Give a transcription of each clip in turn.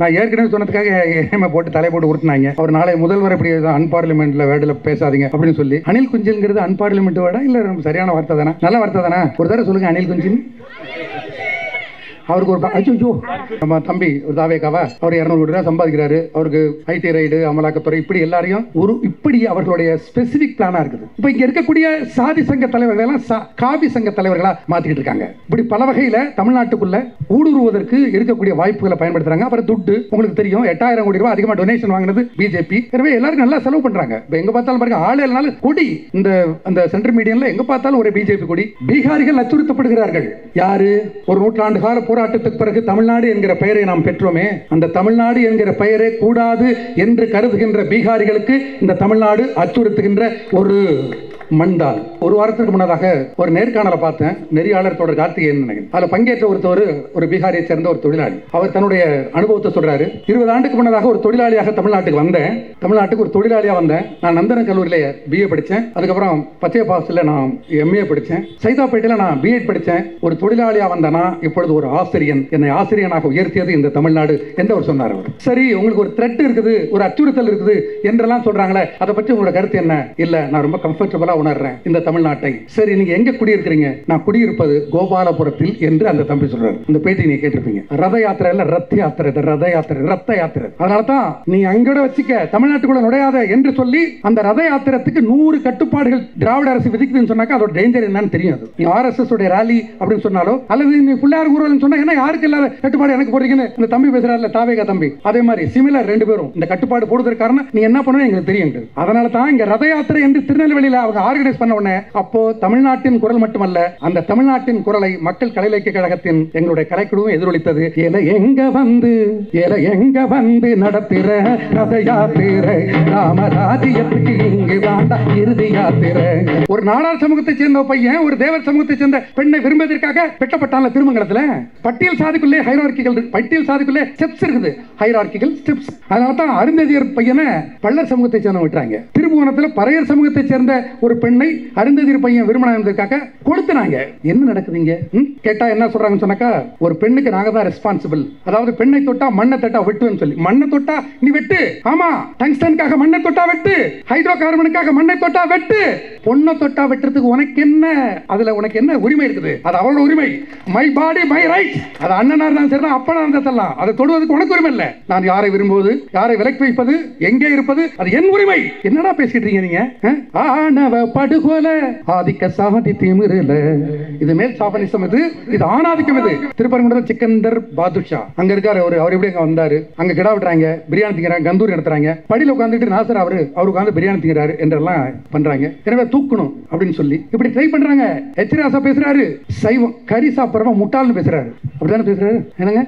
நான் ஏற்கனவே சொன்னதுக்காக ஏமா போட்டு தலை போட்டு உருட்டினாங்க. அவர் நாளை முதல்வர் இப்படி அன்பார்லிமெண்ட்ல வேர்டுல பேசாதீங்க அப்படின்னு சொல்லி. அனில் குஞ்சில்ங்கிறது அன்பார்லிமெண்ட் வேர்டா இல்ல சரியான வார்த்தை தானே? நல்ல வார்த்தை தானே? ஒரு தடவை சொல்லுங்க அனில் குஞ்சில். அவருக்கு ஒரு அச்சோ நம்ம தம்பி ஒரு தாவேக்காவா அவர் 200 கோடி ரூபாய் சம்பாதிக்கிறாரு. அவருக்கு ஐடி ரைடு, அமலாக்கத்துறை, இப்படி எல்லாரையும் ஒரு இப்படி அவர்களுடைய ஸ்பெசிபிக் பிளானா இருக்குது. இப்ப இங்க இருக்கக்கூடிய சாதி சங்க தலைவர்கள் எல்லாம் காவி சங்க தலைவர்களா மாத்திட்டு இருக்காங்க. இப்படி பல வகையில தமிழ்நாட்டுக்குள்ள ஊடுருவதற்கு இருக்கக்கூடிய வாய்ப்புகளை பயன்படுத்துறாங்க. அப்புறம் துட்டு உங்களுக்கு தெரியும், 8000 கோடி ரூபாய் அதிகமா டொனேஷன் வாங்கினது பிஜேபி. எனவே எல்லாரும் நல்லா செலவு பண்றாங்க. இப்ப எங்க பார்த்தாலும் பாருங்க, ஆளு இல்லனாலும் கொடி இந்த அந்த சென்ட்ரல் மீடியன்ல எங்க பார்த்தாலும் ஒரு பிஜேபி கொடி. பீகாரிகள் அச்சுறுத்தப்படுகிறார்கள். யாரு? ஒரு நூற்றாண்டு கால போராட்டத்துக்கு பிறகு தமிழ்நாடு என்கிற பெயரை நாம் பெற்றோமே, அந்த தமிழ்நாடு என்கிற பெயரே கூடாது என்று கருதுகின்ற பீகாரிகளுக்கு இந்த தமிழ்நாடு அச்சுறுத்துகின்ற ஒரு மண்தான். ஒரு வாரத்துக்கு முன்னதாக ஒரு நேர்காணலை பார்த்தேன். நெறியாளர் தொடர் கார்த்திகேயன் நினைக்கிறேன். அதில் பங்கேற்ற ஒரு பீகாரியை சேர்ந்த ஒரு தொழிலாளி. அவர் தன்னுடைய அனுபவத்தை சொல்றாரு. 20 ஆண்டுக்கு முன்னதாக ஒரு தொழிலாளியாக தமிழ்நாட்டுக்கு வந்தேன். தமிழ்நாட்டுக்கு ஒரு தொழிலாளியாக வந்தேன். நான் நந்தன கல்லூரியில பிஏ படித்தேன். அதுக்கப்புறம் பச்சையப்பாசில் நான் எம்ஏ படித்தேன். சைதாப்பேட்டையில் நான் பிஎட் படித்தேன். ஒரு தொழிலாளியாக வந்தேன்னா இப்பொழுது ஒரு ஆசிரியன், என்னை ஆசிரியனாக உயர்த்தியது இந்த தமிழ்நாடு என்று அவர் சொன்னார். அவர் சரி, உங்களுக்கு ஒரு த்ரெட் இருக்குது, ஒரு அச்சுறுத்தல் இருக்குது என்றெல்லாம் சொல்றாங்களே, அதை பற்றி உங்களோட கருத்து என்ன? இல்ல, நான் ரொம்ப கம்ஃபர்டபுளா உணர்றேன் இந்த தமிழ்நாட்டை. சரி, நீங்க எங்க குடியிருக்கிறீங்க? நான் குடியிருப்பது கோபாலபுரத்தில் என்று அந்த தம்பி சொல்றாரு. இந்த பேட்டி நீங்க கேட்டிருப்பீங்க. ரத யாத்திரை இல்ல, ரத்த யாத்திரை, ரத யாத்திரை, ரத்த யாத்திரை. அதனாலதான் நீ அங்கோட வச்சுக்க, தமிழ்நாட்டுக்குள்ள நுழையாத என்று சொல்லி அந்த ரத யாத்திரத்துக்கு 100 கட்டுப்பாடுகள் திராவிட அரசு விதிக்குதுன்னு சொன்னாக்க அதோட டேஞ்சர் என்னன்னு தெரியும். நீ ஆர்எஸ்எஸ் உடைய ராலி அப்படின்னு சொன்னாலோ அல்லது நீ பிள்ளையார் ஊர்வலம் சொன்னா என்ன யாருக்கு இல்லாத கட்டுப்பாடு எனக்கு போடுறீங்கன்னு இந்த தம்பி பேசுறாருல, தாவேகா தம்பி. அதே மாதிரி சிமிலர் ரெண்டு பேரும் இந்த கட்டுப்பாடு போடுவதற்கு காரணம் நீ என்ன பண்ணணும் எங்களுக்கு தெரியும். அதனால தான் இங்க ரத யாத்திரை என்று திருநெல்வேலியில அவங்க ஆர்கனைஸ் பண்ண உடனே அப்போ தமிழ்நாட்டின் குரல் மட்டுமல்ல, அந்த தமிழ்நாட்டின் குரலை மக்கள் கலை இலக்கிய கழகத்தின் எங்களுடைய கலைக்குழுவும் எதிரொலித்தது. எங்க வந்து நடத்திற ரத யாத்திரை ராமராஜ்யத்துக்கு இங்கு தாண்டா இறுதி யாத்திரை. ஒரு நாடார் சமூகத்தை சேர்ந்த பையன் ஒரு தேவர் சமூகத்தை சேர்ந்த பெண்ணை விரும்புவதற்காக வெட்டப்பட்டான திருமங்கலத்துல. பட்டியல் சாதிக்குள்ளே ஹைரார்க்கிகள், பட்டியல் சாதிக்குள்ளே ஸ்டெப்ஸ் இருக்குது, ஹைரார்க்கிகள் ஸ்டெப்ஸ். அதனால தான் அருந்ததியர் பையனை பள்ளர் சமூகத்தை சேர்ந்த விட்டுறாங்க. திருபுவனத்தில் பறையர் சமூகத்தை சேர்ந்த ஒரு பெண்ணை அருந்ததியர் பையன் விரும்பினாங்க, கொடுத்துனாங்க. என்ன நடக்குதுங்க கேட்டா என்ன சொல்றாங்கன்னு சொன்னாக்கா, ஒரு பெண்ணுக்கு நாங்க தான் ரெஸ்பான்சிபிள். அதாவது பெண்ணை தொட்டா மண்ணை தொட்டா வெட்டுன்னு சொல்லி, மண்ணை தொட்டா நீ வெட்டு, ஆமா டங்ஸ்டனுக்காக மண்ணை தொட்டா வெட்டு, ஹைட்ரோ கார்பனுக்காக மண்ணை தொட்டா வெட்டு, பொண்ணை தொட்டா வெட்டுறதுக்கு உனக்கு என்ன, அதுல உனக்கு என்ன உரிமை இருக்குது? அது அவளோட உரிமை. My body my right. அது அண்ணனா இருந்தாலும் சரி, அப்பனா இருந்தாலும் அதை தொடுவதற்கு உனக்கு உரிமை இல்லை. நான் யாரை விரும்புவது, யாரை விலக்கி வைப்பது, எங்கே இருப்பது, அது என் உரிமை. என்னடா பேசிட்டு இருக்கீங்க நீங்க? ஆணவ படுகொலை, ஆதிக்க சாதி திமிருல, இது மேல் சாபனிசம், இது ஆணாதிக்கம். இது திருப்பரங்குன்றம் சிக்கந்தர் பாதுஷா அங்க இருக்காரு. அவர் எப்படி அங்க வந்தாரு? அங்க கிடா விட்டுறாங்க, பிரியாணி திங்கிறாங்க, கந்தூரி நடத்துறாங்க. படியில உட்காந்துட்டு நாசர் அவரு உட்காந்து பிரியாணி திங்கிறாரு என்றெல்லாம் பண்றாங்க. எனவே தூக்கணும் அப்படின்னு சொல்லி இப்படி ட்ரை பண்றாங்க. எச்ராசா பேசுறாரு, சைவம் கறி சாப்பிட்றவன் முட்டாள்னு பேசுறாரு. அப்படித்தானே பேசுறாரு? என்னங்க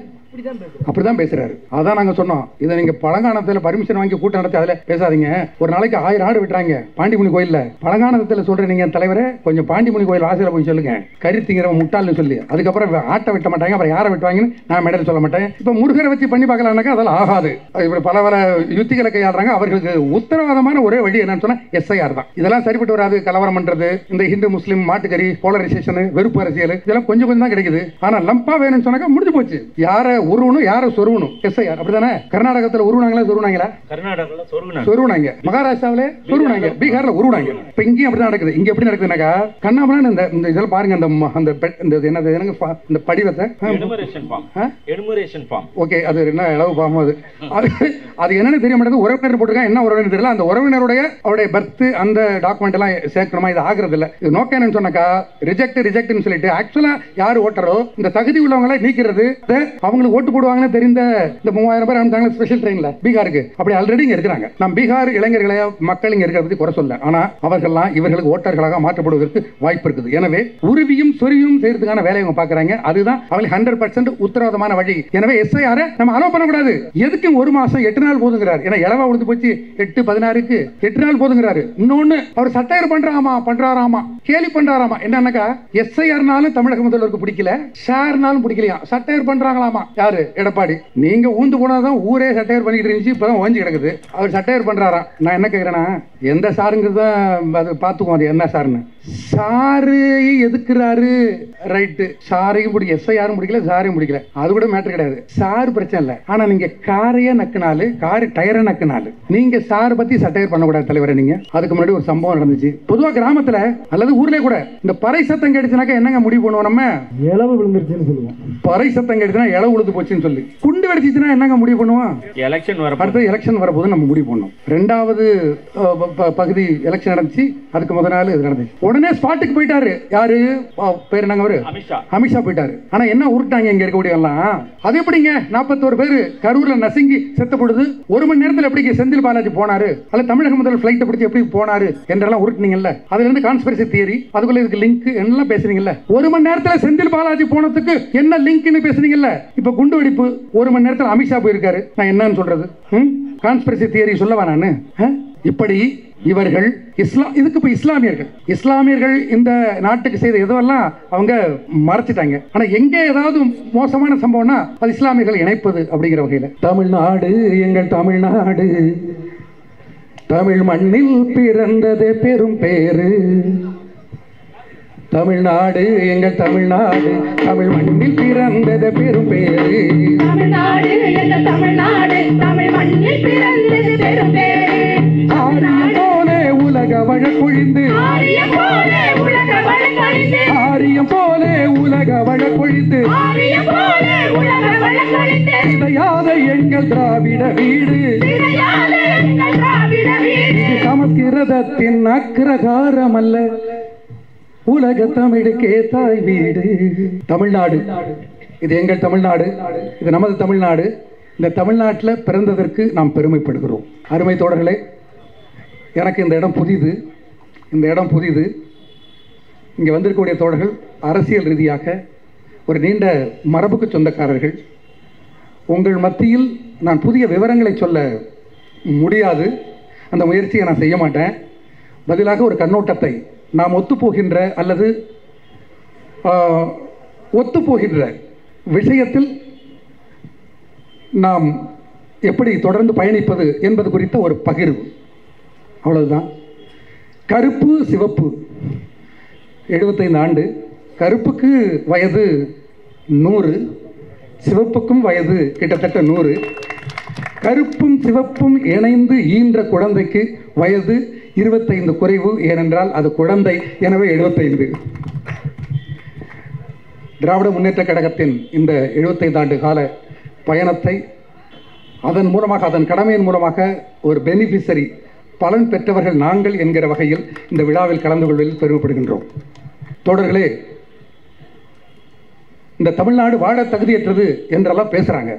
அப்படிதான் பேசுறாரு. அதான் நாங்க சொன்னோம், இதை நீங்க பழங்கானத்துல பர்மிஷன் வாங்கி கூட்டம் நடத்தி அதுல பேசாதீங்க. ஒரு நாளைக்கு 1000 ஆடு விட்டுறாங்க பாண்டிமுனி கோயில்ல. பழங்கானத்துல சொல்ற நீங்க தலைவரே, கொஞ்சம் பாண்டிமுனி கோயில் ஆசையில போய் சொல்லுங்க, கறி திங்கிறவன் முட்டாள்னு சொல்லி. அதுக்கப்புறம் ஆட்டை வெட்ட மாட்டாங்க, அப்புறம் யாரை வெட்டுவாங்கன்னு நான் மேடையில் சொல்ல மாட்டேன். இப்ப முருகரை வச்சு பண்ணி பார்க்கலாம்னாக்கா அதெல்லாம் ஆகாது. இப்படி பல யுத்திகளை கையாளுறாங்க. அவர்களுக்கு உத்தரவாதமான ஒரே வழி என்னன்னு சொன்னா எஸ்ஐஆர் தான். இதெல்லாம் சரிப்பட்டு வராது. கலவரம் பண்றது, இந்த ஹிந்து முஸ்லீம் மாட்டுக்கறி, போலரைசேஷன், வெறுப்பு அரசியல், இதெல்லாம் கொஞ்சம் கொஞ்சம் தான் கிடைக்குது. ஆனா லம்பா வேணும்னு சொன்னாக்கா முடிஞ்சு போச்சு. யாரை உருவணும், யாரை சொருவணும், எஸ்ஐஆர். அப்படிதானே? கர்நாடகத்தில் உருவனாங்களா சொருவனாங்களா? கர்நாடகத்தில் சொருவனாங்க, மகாராஷ்டிராவிலே சொருவனாங்க, பீகார்ல உருவனாங்க. இப்ப இங்கேயும் அப்படிதான் நடக்குது. இங்க எப்படி நடக்குதுனாக்கா, கண்ணாமலா இந்த இதெல்லாம் பாருங்க, அந்த என்னது இந்த படிவத்தை ஓகே, அது என்ன அளவு பாவம், அது என்னன்னு தெரிய மாட்டேங்குது. உறவினர் போட்டிருக்காங்க, என்ன உறவினர் தெரியல. அந்த உறவினருடைய அவருடைய பர்த் அந்த டாக்குமெண்ட் எல்லாம் சேர்க்கணுமா? இது ஆகிறது இல்ல. இது நோக்கம் என்னன்னு சொன்னாக்கா, ரிஜெக்ட்னு சொல்லிட்டு ஆக்சுவலா யாரு ஓட்டரோ இந்த தகுதி உள்ளவங்களை நீக்கிறது, அவங்களுக்கு ஓட்டு போடுவாங்கன்னு தெரிந்த இந்த 3000 பேர் அனுப்பிட்டாங்க ஸ்பெஷல் ட்ரெயின்ல பீகாருக்கு. அப்படி ஆல்ரெடி இங்க இருக்கிறாங்க. நாம் பீகார் இளைஞர்களை, மக்கள் இங்க இருக்கிறத பத்தி குறை சொல்ல, ஆனா அவர்கள்லாம் இவர்களுக்கு ஓட்டர்களாக மாற்றப்படுவதற்கு வாய்ப்பு இருக்குது. எனவே உருவியும் சொருவியும் செய்யறதுக்கான வேலையை அவங்க பாக்குறாங்க. அதுதான் அவங்களுக்கு 100% உத்தரவாதமான வழி. எனவே எஸ்ஐஆர் நம்ம அலோ பண்ணக்கூடாது. எதுக்கும் 1 மாசம் 8 நாள் போதுங்கிறார். ஏன்னா இளவா உழுந்து போச்சு 8-16க்கு 8 நாள் போதுங்கிறாரு. இன்னொன்னு அவர் சட்டையர் பண்றாராமா, கேலி பண்றாராமா. என்னன்னாக்கா, எஸ்ஐஆர்னாலும் தமிழக முதல்வருக்கு பிடிக்கல, ஷேர்னாலும் பிடிக்கலையா, சட்டையர் பண்றாங்களாமா. யாரு? எடப்பாடி. நீங்க ஊந்து போனாதான் ஊரே சட்டையர் பண்ணிட்டு இருந்துச்சு, இப்பதான் ஓஞ்சி கிடக்குது. அவர் சட்டையர் பண்றாராம். நான் என்ன கேட்கிறேன்னா, எந்த சாருங்கிறது தான் அது பார்த்துக்குவோம், அது என்ன சாருன்னு. சாரு எதுக்குறாரு, ரைட்டு, சாரையும் பிடிக்கல, எஸ்ஐயாரும் பிடிக்கல, சாரையும் பிடிக்கல, அது கூட மேட்டர் கிடையாது. சாரு பிரச்சனை இல்லை. ஆனா நீங்க காரையே நக்குனாலு, காரு டயரை நக்குனாலு, நீங்க சாரை பத்தி சட்டையர் பண்ணக்கூடாது தலைவரை. நீங்க அதுக்கு முன்னாடி ஒரு சம்பவம் நடந்துச்சு. பொதுவா கிராமத்துல அல்லது ஊர்ல கூட இந்த பறை சத்தம் கிடைச்சுனாக்கா என்னங்க முடிவு பண்ணுவோம்? நம்ம இளவு விழுந்துருச்சுன்னு சொல்லுவோம். பறை சத்தம் கிடைச்சுனா இளவு விழுந்து போச்சுன்னு சொல்லி. குண்டு வெடிச்சுன்னா என்னங்க முடிவு பண்ணுவோம்? எலெக்ஷன் வர, அடுத்த எலெக்ஷன் வரப்போது நம்ம முடிவு பண்ணோம். ரெண்டாவது பகுதி எலெக்ஷன் நடந்துச்சு, அதுக்கு முதல் நாள் இது நடந்துச்சு. உடனே ஸ்பாட்டுக்கு போயிட்டாரு. யாரு பேர் என்னங்க? அவரு அமித்ஷா போயிட்டாரு. ஆனா என்ன உருட்டாங்க இங்க இருக்கக்கூடிய எல்லாம், அது எப்படிங்க 41 பேர் கரூர்ல நசுங்கி செத்த பொழுது 1 மணி நேரத்தில் எப்படி செந்தில் பாலாஜி போனாரு, அல்ல தமிழக முதல் பிளைட் பிடிச்சி எப்படி போனாரு என்றெல்லாம் உருட்டுனீங்கல்ல. அதுல இருந்து கான்ஸ்பிரசி தியரி, அதுக்குள்ள இதுக்கு லிங்க் எல்லாம் பேசுறீங்கல்ல. 1 மணி நேரத்தில் செந்தில் பாலாஜி போனதுக்கு என்ன லிங்க்னு பேசுறீங்கல்ல. இப்ப குண்டு வெடிப்பு 1 மணி நேரத்தில் அமித்ஷா போயிருக்காரு. நான் என்னன்னு சொல்றது? கான்ஸ்பிரசி தியரி சொல்லவா நானு? இப்படி இவர்கள் இதுக்கு இப்ப இஸ்லாமியர்கள் இந்த நாட்டுக்கு செய்த எதுவெல்லாம் அவங்க மறைச்சிட்டாங்க. ஆனா எங்க ஏதாவது மோசமான சம்பவம்னா அது இஸ்லாமியர்கள் இணைப்பது அப்படிங்கிற வகையில. தமிழ்நாடு எங்கள் தமிழ்நாடு, தமிழ் மண்ணில் பிறந்ததே பெரும் பேரு. தமிழ்நாடு எங்கள் தமிழ்நாடு, தமிழ் மண்ணில் பிறந்ததே பெரும் பேரு. தமிழ்நாடு எங்கள் தமிழ்நாடு, தமிழ் மண்ணில் பிறந்தது பெரும் பேரு. ஆரியம் போலே உலக வழக்கொழிந்து, ஆரியம் போலே உலக வழக்கொழிந்து, ஆரியம் போலே உலக வழக்கொழிந்து, ஆரியம் போலே உலக வழக்கொழிந்து, சிதையாத எங்கள் திராவிட வீடு, சிதையாத எங்கள் திராவிட வீடு. இது சமஸ்கிருதத்தின் அக்ரகாரம் அல்ல, உலக தமிழுக்கே தாய் வீடு. தமிழ்நாடு இது எங்கள் தமிழ்நாடு, இது நமது தமிழ்நாடு. இந்த தமிழ்நாட்டில் பிறந்ததற்கு நாம் பெருமைப்படுகிறோம். அருமை தோழர்களே, எனக்கு இந்த இடம் புதிது. இங்கே வந்திருக்கக்கூடிய தோழர்கள் அரசியல் ரீதியாக ஒரு நீண்ட மரபுக்கு சொந்தக்காரர்கள். உங்கள் மத்தியில் நான் புதிய விவரங்களை சொல்ல முடியாது, அந்த முயற்சியை நான் செய்ய மாட்டேன். பதிலாக ஒரு கண்ணோட்டத்தை, நாம் ஒத்துப்போகின்ற அல்லது ஒத்துப்போகின்ற விஷயத்தில் நாம் எப்படி தொடர்ந்து பயணிப்பது என்பது குறித்த ஒரு பகிர்வு, அவ்வளவுதான். கருப்பு சிவப்பு 75 ஆண்டு, கருப்புக்கு வயது 100, சிவப்புக்கும் வயது கிட்டத்தட்ட 100. கருப்பும் சிவப்பும் இணைந்து ஈன்ற குழந்தைக்கு வயது 25 குறைவு. ஏனென்றால் அது குழந்தை, எனவே 75. திராவிட முன்னேற்ற கழகத்தின் இந்த 75 ஆண்டு கால பயணத்தை அதன் மூலமாக, அதன் கடமையின் மூலமாக ஒரு பெனிஃபிஷரி, பலன் பெற்றவர்கள் நாங்கள் என்கிற வகையில் இந்த விழாவில் கலந்து கொள்வதில் பெருமைப்படுகின்றோம். தோழர்களே, இந்த தமிழ்நாடு வாழ தகுதியற்றது என்றெல்லாம் பேசுகிறாங்க.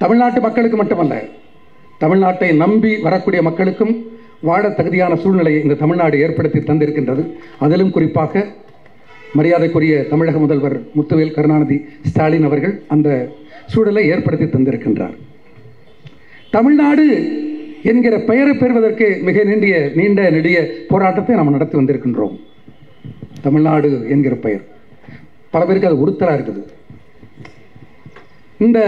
தமிழ்நாட்டு மக்களுக்கு மட்டுமல்ல, தமிழ்நாட்டை நம்பி வரக்கூடிய மக்களுக்கும் வாழ தகுதியான சூழ்நிலையை இந்த தமிழ்நாடு ஏற்படுத்தி தந்திருக்கின்றது. அதிலும் குறிப்பாக மரியாதைக்குரிய தமிழக முதல்வர் முத்துவேல் கருணாநிதி ஸ்டாலின் அவர்கள் அந்த சூழலை ஏற்படுத்தி தந்திருக்கின்றார். தமிழ்நாடு என்கிற பெயரை பெறுவதற்கு மிக நீண்ட நெடிய போராட்டத்தை நாம் நடத்தி வந்திருக்கின்றோம். தமிழ்நாடு என்கிற பெயர் பல பேருக்கு அது உறுத்தலாக இருக்குது. இந்த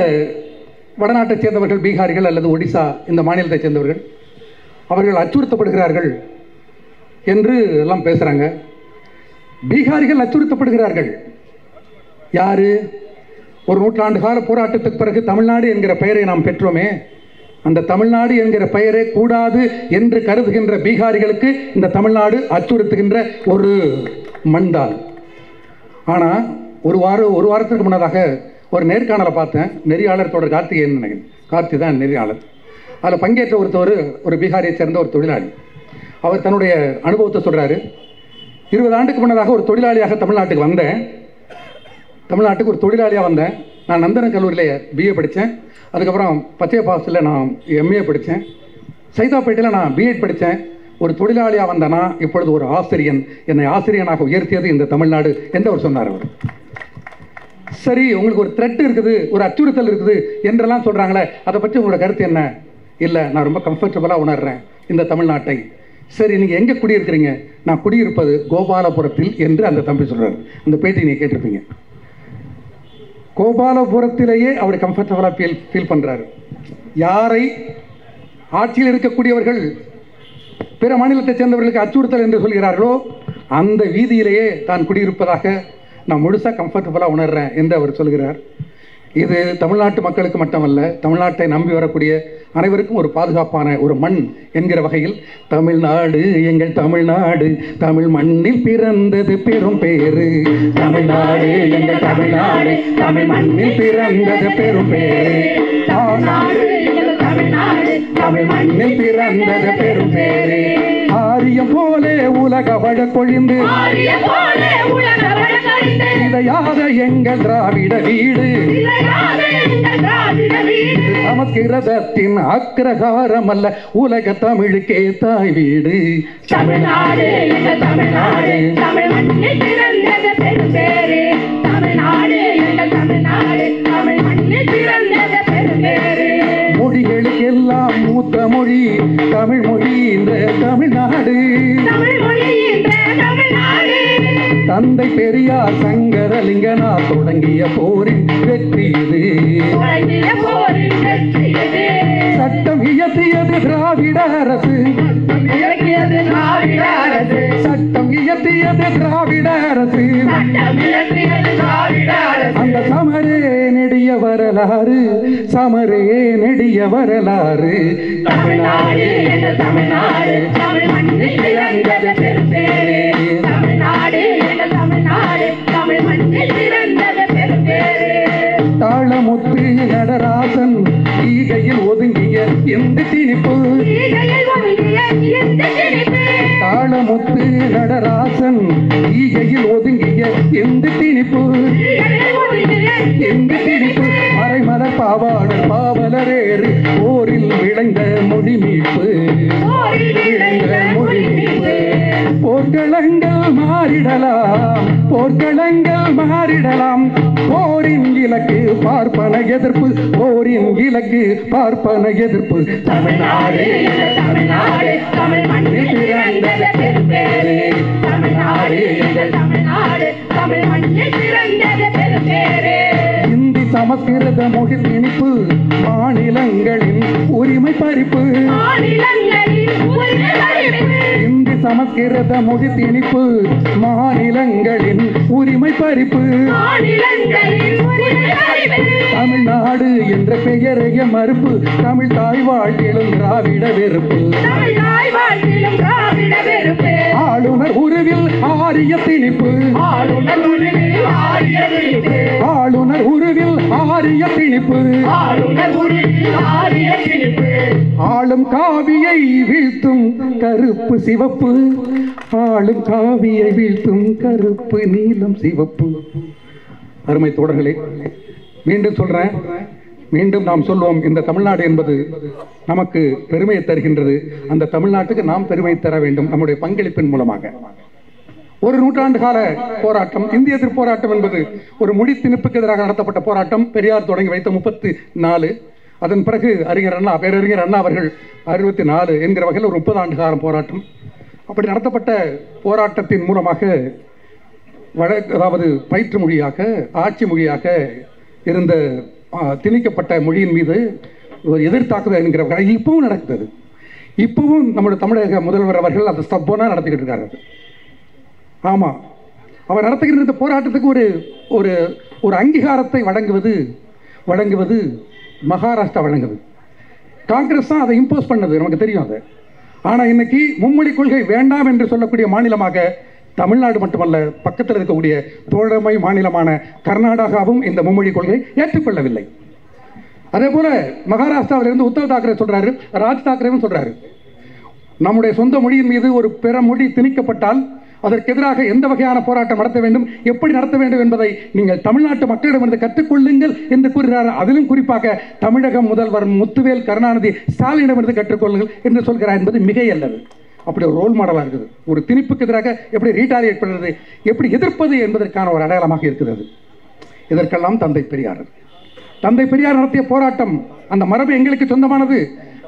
வடநாட்டை சேர்ந்தவர்கள், பீகாரிகள் அல்லது ஒடிசா இந்த மாநிலத்தை சேர்ந்தவர்கள், அவர்கள் அச்சுறுத்தப்படுகிறார்கள் என்று எல்லாம் பேசுகிறாங்க. பீகாரிகள் அச்சுறுத்தப்படுகிறார்கள். யாரு? ஒரு நூற்றாண்டு கால போராட்டத்துக்கு பிறகு தமிழ்நாடு என்கிற பெயரை நாம் பெற்றோமே, அந்த தமிழ்நாடு என்கிற பெயரே கூடாது என்று கருதுகின்ற பீகாரிகளுக்கு இந்த தமிழ்நாடு அச்சுறுத்துகின்ற ஒரு மண்தான். ஆனால் ஒரு வாரத்திற்கு முன்னதாக ஒரு நேர்காணலை பார்த்தேன். நெறியாளர் தொடர் கார்த்திகேயன் நினைக்கிறேன், கார்த்தி தான் நெறியாளர். அதில் பங்கேற்ற ஒரு பீகாரியை சேர்ந்த ஒரு தொழிலாளி. அவர் தன்னுடைய அனுபவத்தை சொல்கிறாரு. 20 ஆண்டுக்கு முன்னதாக ஒரு தொழிலாளியாக தமிழ்நாட்டுக்கு வந்தேன். தமிழ்நாட்டுக்கு ஒரு தொழிலாளியாக வந்தேன். நான் நந்தன கல்லூரியில் பிஏ படித்தேன். அதுக்கப்புறம் பச்சையப்பாசில் நான் எம்ஏ படித்தேன். சைதாப்பேட்டையில் நான் பிஎட் படித்தேன். ஒரு தொழிலாளியாக வந்தேன்னா இப்பொழுது ஒரு ஆசிரியன், என்னை ஆசிரியனாக உயர்த்தியது இந்த தமிழ்நாடு என்று அவர் சொன்னார். அவர் சரி, உங்களுக்கு ஒரு த்ரெட் இருக்குது, ஒரு அச்சுறுத்தல் இருக்குது என்றெல்லாம் சொல்கிறாங்களே, அதை பற்றி உங்களோட கருத்து என்ன? இல்லை, நான் ரொம்ப கம்ஃபர்டபுளாக உணர்கிறேன் இந்த தமிழ்நாட்டை. சரி, நீங்கள் எங்கே குடியிருக்கிறீங்க? நான் குடியிருப்பது கோபாலபுரத்தில் என்று அந்த தம்பி சொல்கிறார். அந்த பேட்டி நீங்கள் கேட்டிருப்பீங்க. கோபாலபுரத்திலேயே அவர் கம்ஃபர்டபுளாக ஃபீல் பண்ணுறாரு. யாரை ஆட்சியில் இருக்கக்கூடியவர்கள் பிற மாநிலத்தைச் சேர்ந்தவர்களுக்கு அச்சுறுத்தல் என்று சொல்கிறார்களோ அந்த வீதியிலேயே தான் குடியிருப்பதாக நான் முழுசாக கம்ஃபர்டபுளாக உணர்றேன் என்று அவர் சொல்கிறார். இது தமிழ்நாட்டு மக்களுக்கு மட்டுமல்ல, தமிழ்நாட்டை நம்பி வரக்கூடிய அனைவருக்கும் ஒரு பாதுகாப்பான ஒரு மண் என்கிற வகையில் தமிழ்நாடு எங்கள் தமிழ்நாடு, தமிழ் மண்ணில் பிறந்தது பெரும் பேரு. தமிழ்நாடு எங்கள் தமிழ்நாடு, தமிழ் மண்ணில் பிறந்தது பெரும் பேரு. தமிழ் மண்ணில் பிறந்தது பெரும் பேரு. ஆரியம் போலே உலக வழக்கொழிந்து இதையாத எங்கள் திராவிட வீடு, சமஸ்கிருதத்தின் அக்கிரகாரம் அல்ல, உலக தமிழுக்கே தாய் வீடு. தமிழ்நாடு எங்கள் தமிழ்நாடு, தமிழ் மண்ணில் பிறந்தது பெரும் பேரு. தமிழ்நாடு எங்கள் தமிழ்நாடு, தமிழ் மண்ணில் பிறந்தது பெரும் பேரு. மொழிகளுக்கெல்லாம் மூத்த மொழி தமிழ் மொழி இந்த தமிழ்நாடு. தந்தை பெரியார் சங்கரலிங்கனார் தொடங்கிய போரின் வெற்றி இது. சட்டம் இயற்றியது திராவிட அரசு, சட்டம் இயற்றியது திராவிட அரசு. அந்த சமரே நெடிய வரலாறு, சமரே நெடிய வரலாறு. தமிழ்நாடு எங்கள் தமிழ்நாடு, தமிழ் மண்ணில் பிறந்தது பெரும் பேரு. தமிழ்நாடு எங்கள் தமிழ்நாடு, தமிழ் மண்ணில் பிறந்தது பெரும் பேரு. தாளமுத்து நடராசன் ஈகையில் ஒதுங்கிய எந்த திணிப்பு, தாளமுத்து நடராசன் ஈகையில் ஒதுங்கிய எந்த திணிப்பு, எந்த திணிப்பு. மறைமலர் பாவாளர் பாவலரேறு போரில் விளைந்த மொழி மீட்பு, விளைந்த மொழி மீட்பு. போர்க்களங்கள் மாறிடலாம், போர்க்களங்கள் மாறிடலாம், போரின் இலக்கு பார்ப்பன எதிர்ப்பு, போரின் இலக்கு பார்ப்பன எதிர்ப்பு. தமிழ்நாடு தமிழ்நாடு, தமிழ் மண்ணில் பிறந்தது பெரும் பேரு. தமிழ்நாடு எங்கள் தமிழ்நாடு, தமிழ் மண்ணில் பிறந்தது பெரும் பேரு. இந்தி சமஸ்கிருத மொழி திணிப்பு, மாநிலங்களின் உரிமை பறிப்பு. இந்தி சமஸ்கிருத மொழி திணிப்பு, மாநிலங்களின் உரிமை பறிப்பு. தமிழ்நாடு என்ற பெயரைய மறுப்பு, தமிழ் தாய் வாழ்விலும் திராவிட வெறுப்பு. ஆளுநர் உருவில் ஆரிய திணிப்பு, ஆளுநர் உருவில் ஆரிய திணிப்பு. ஆளும் காவியை வீழ்த்தும் கருப்பு சிவப்பு, ஆளும் காவியை வீழ்த்தும் கருப்பு நீலம் சிவப்பு. அருமை தோழர்களே, மீண்டும் சொல்றேன், மீண்டும் நாம் சொல்வோம், இந்த தமிழ்நாடு என்பது நமக்கு பெருமையை தருகின்றது. அந்த தமிழ்நாட்டுக்கு நாம் பெருமை தர வேண்டும் நம்முடைய பங்களிப்பின் மூலமாக. ஒரு நூற்றாண்டு கால போராட்டம், இந்திய எதிர்ப்பு போராட்டம் என்பது ஒரு மொழி திணிப்புக்கு எதிராக நடத்தப்பட்ட போராட்டம். பெரியார் தொடங்கி வைத்த 34, அதன் பிறகு அறிஞர் அண்ணா, பேரறிஞர் அண்ணா அவர்கள் 64 என்கிற வகையில் ஒரு 30 ஆண்டு கால போராட்டம். அப்படி நடத்தப்பட்ட போராட்டத்தின் மூலமாக அதாவது பயிற்று மொழியாக, ஆட்சி மொழியாக இருந்த திணிக்கப்பட்ட மொழியின் மீது ஒரு எதிர்த்தாக்குதல் என்கிற வகையில் இப்பவும் நடக்குது. இப்பவும் நம்முடைய தமிழக முதல்வர் அவர்கள் அந்த ஸ்டப்போனா நடத்திக்கிட்டு இருக்காரு. ஆமாம், அவர் நடத்துகின்ற இந்த போராட்டத்துக்கு ஒரு ஒரு ஒரு அங்கீகாரத்தை வழங்குவது மகாராஷ்டிரா வழங்குது. காங்கிரஸ் தான் அதை இம்போஸ் பண்ணது, நமக்கு தெரியும் அது. ஆனால் இன்னைக்கு மும்மொழி கொள்கை வேண்டாம் என்று சொல்லக்கூடிய மாநிலமாக தமிழ்நாடு மட்டுமல்ல, பக்கத்தில் இருக்கக்கூடிய தோழமை மாநிலமான கர்நாடகாவும் இந்த மும்மொழி கொள்கை ஏற்றுக்கொள்ளவில்லை. அதே போல மகாராஷ்டிராவிலிருந்து உத்தவ் தாக்கரே சொல்றாரு, ராஜ் தாக்கரேவும் சொல்றாரு, நம்முடைய சொந்த மொழியின் மீது ஒரு பிற மொழி திணிக்கப்பட்டால் அதற்கு எதிராக எந்த வகையான போராட்டம் நடத்த வேண்டும், எப்படி நடத்த வேண்டும் என்பதை நீங்கள் தமிழ்நாட்டு மக்களிடமிருந்து கற்றுக்கொள்ளுங்கள் என்று கூறுகிறார். அதிலும் குறிப்பாக தமிழக முதல்வர் முத்துவேல் கருணாநிதி ஸ்டாலினிடமிருந்து கற்றுக்கொள்ளுங்கள் என்று சொல்கிறார் என்பது மிகையல்லது. அப்படி ஒரு ரோல் மாடலாக இருக்குது. ஒரு திணிப்புக்கு எதிராக எப்படி ரீடாலியேட் பண்ணுறது, எப்படி எதிர்ப்பது என்பதற்கான ஒரு அடையாளமாக இருக்கிறது. இதற்கெல்லாம் தந்தை பெரியார் நடத்திய போராட்டம், அந்த மரபு எங்களுக்கு சொந்தமானது.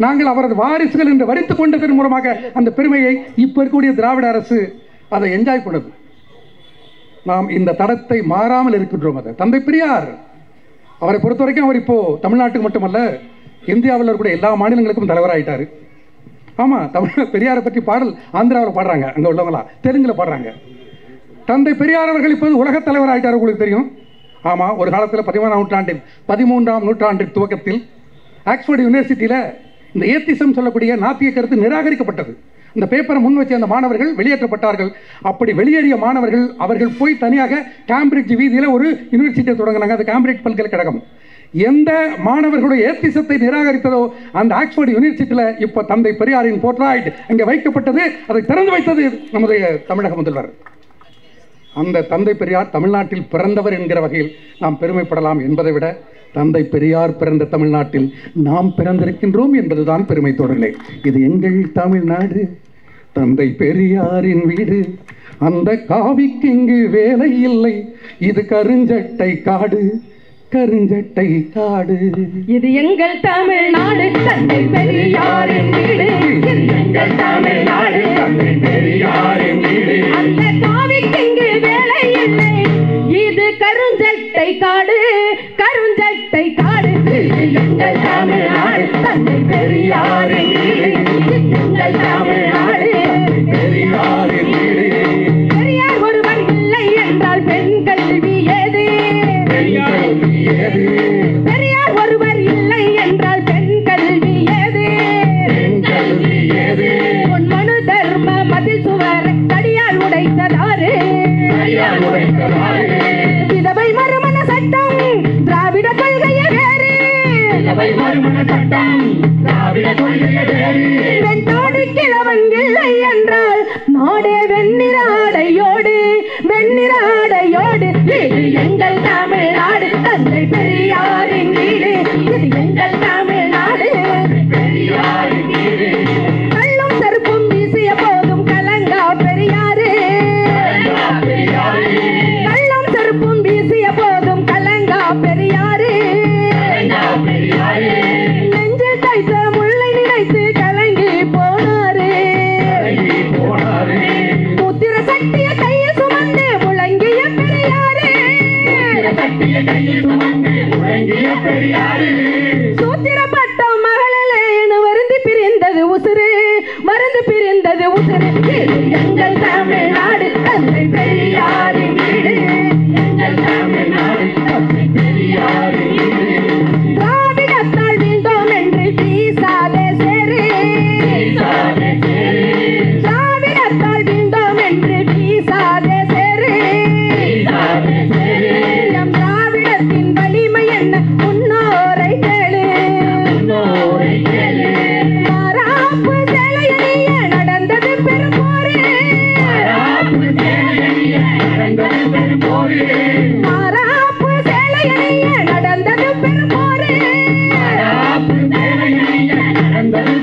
நாங்கள் அவரது வாரிசுகள் என்று வரித்துக் கொண்டதன் மூலமாக அந்த பெருமையை இப்போ இருக்கக்கூடிய திராவிட அரசு அதை என்ஜாய் பண்ணுது. நாம் இந்த தடத்தை மாறாமல் இருக்கின்றோம். அதை தந்தை பெரியார் அவரை பொறுத்த வரைக்கும் அவர் இப்போது தமிழ்நாட்டுக்கு மட்டுமல்ல, இந்தியாவில் இருக்கக்கூடிய எல்லா மாநிலங்களுக்கும் தலைவராகிட்டார். ஆமாம், பெரியாரை பற்றி பாடல் ஆந்திராவில் பாடுறாங்க, அங்கே உள்ளவங்களா தெலுங்கில் பாடுறாங்க. தந்தை பெரியார் அவர்கள் இப்போது உலகத் தலைவர் ஆகிட்டார், உங்களுக்கு தெரியும். ஆமாம், ஒரு காலத்தில் 13ஆம் நூற்றாண்டின் துவக்கத்தில் ஆக்ஸ்போர்ட் யூனிவர்சிட்டியில் இந்த ஏத்திசம் சொல்லக்கூடிய நாத்திய கருத்து நிராகரிக்கப்பட்டது. இந்த பேப்பரை முன் வச்சு அந்த மாணவர்கள் வெளியேற்றப்பட்டார்கள். அப்படி வெளியேறிய மாணவர்கள் அவர்கள் போய் தனியாக கேம்பிரிட்ஜ் வீதியில் ஒரு யூனிவர்சிட்டியை தொடங்கினாங்க, அது கேம்பிரிட்ஜ் பல்கலைக்கழகம். எந்த மாணவர்களுடைய ஏத்திசத்தை நிராகரித்ததோ அந்த ஆக்ஸ்போர்ட் யூனிவர்சிட்டியில் இப்போ தந்தை பெரியாரின் போர்ட்ரைட் அங்கே வைக்கப்பட்டது. அதை திறந்து வைத்தது நம்முடைய தமிழக முதல்வர். அந்த தந்தை பெரியார் தமிழ்நாட்டில் பிறந்தவர் என்கிற வகையில் நாம் பெருமைப்படலாம் என்பதை விட தந்தை பெரியார் பிறந்த தமிழ்நாட்டில் நாம் பிறந்திருக்கின்றோம் என்பதுதான் பெருமை. தொடர்களே, இது எங்கள் தமிழ்நாடு, தந்தை பெரியாரின் வீடு, அந்த காவிக்கு இங்கு வேலை இல்லை, இது கருஞ்சட்டை காடு, கருஞ்சட்டை காடு. இது எங்கள் தமிழ்நாடு, தந்தை பெரியாரின் வீடு, இது எங்கள் தமிழ்நாடு, தந்தை பெரியாரின் வீடு, அந்த காவிக்கு இங்கு வேலை இல்லை, இது கருஞ்சட்டை காடு, கருஞ்சட்டை காடு. இது எங்கள் தமிழ்நாடு, தந்தை பெரியாரின் வீடு, இது எங்கள் தமிழ்நாடு, பெரியாரின் வீடு. பெரியார் ஒருவர் இல்லை என்றால் பெண் கல்வி ஏது? பெரியார் ஒருவர் இல்லை என்றால் பெண் கல்வி ஏது? உன் மனு தர்ம மதில் சுவர் தடியால் உடைத்ததாறு? விதவை மறுமண சட்டம் திராவிட கொள்கையை வேறு, வெண்ணோடு கிழவன் இல்லை என்றால் நாடே வெண்ணிராடையோடு, வெண்ணிராடையோடு. இது எங்கள் தமிழ்நாடு, தந்தை பெரியாரின் வீடு, இது எங்கள் தமிழ்நாடு, பெரியாரின் வீடு. கள்ளும் செருப்பும் வீசிய போதும் கலங்கா பெரியாரு, கள்ளும் செருப்பும் வீசிய போதும் கலங்கா பெரியாரு. நெஞ்சில் தைத்த முல்லை நினைத்து கலங்கி போனாரு, முத்திர சட்டிய கையில் சுமந்து முழங்கிய பெரியாரு, சூத்திரப்பட்ட மகளிலேன்னு வருந்தி பிரிந்தது உசுறு, மருந்து பிரிந்தது உசுறு. எங்கள் தமிழ்நாடு, தந்தை பெரியாரின் வீடு, எங்கள் தமிழ்நாடு, தந்தை பெரியாரின் வீடு. திராவிடத்தால் வீழ்ந்தோம் என்று வீசாதே சேரு, திராவிடத்தால் வீழ்ந்தோம் என்று வீசாதே சேரு. நம் திராவிடத்தின் வலிமை என்ன முன்னோரை கேளு, மாறாப்பு சேலையணிய நடந்தது பெரும்போரு, மாறாப்பு சேலையணிய நடந்தது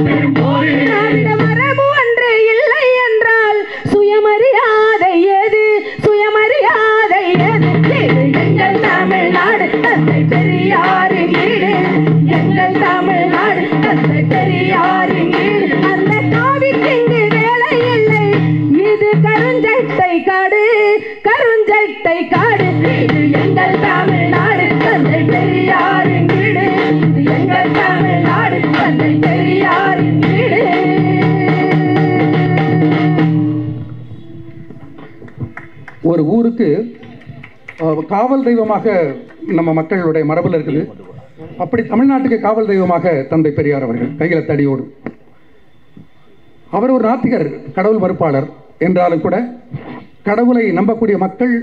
பெரும்போரு, திராவிட மரபு ஒன்று இல்லை என்றால் சுயமரியாதை ஏது, சுயமரியாதை ஏது? எங்கள் தமிழ்நாடு, தந்தை பெரியாரின் வீடு, எங்கள் தமிழ்நாடு, தந்தை பெரியாரின் வீடு, அந்த காவிக்கு இங்கு வேலை இல்லை, இது கருஞ்சட்டை காடு, கருஞ்சட்டை காடு. இது எங்கள் தமிழ்நாடு, தந்தை பெரியாரின் வீடு, இது எங்கள் தமிழ்நாடு, தந்தை பெரியாரின் வீடு. ஒரு ஊருக்கு காவல் தெய்வமாக நம்ம மக்களுடைய மரபில் இருக்குது. அப்படி தமிழ்நாட்டுக்கு காவல் தெய்வமாக தந்தை பெரியார் அவர்கள் கையில் தடியோடு. அவர் ஒரு நாத்திகர், கடவுள் மறுப்பாளர் என்றாலும் கூட கடவுளை நம்பக்கூடிய மக்கள்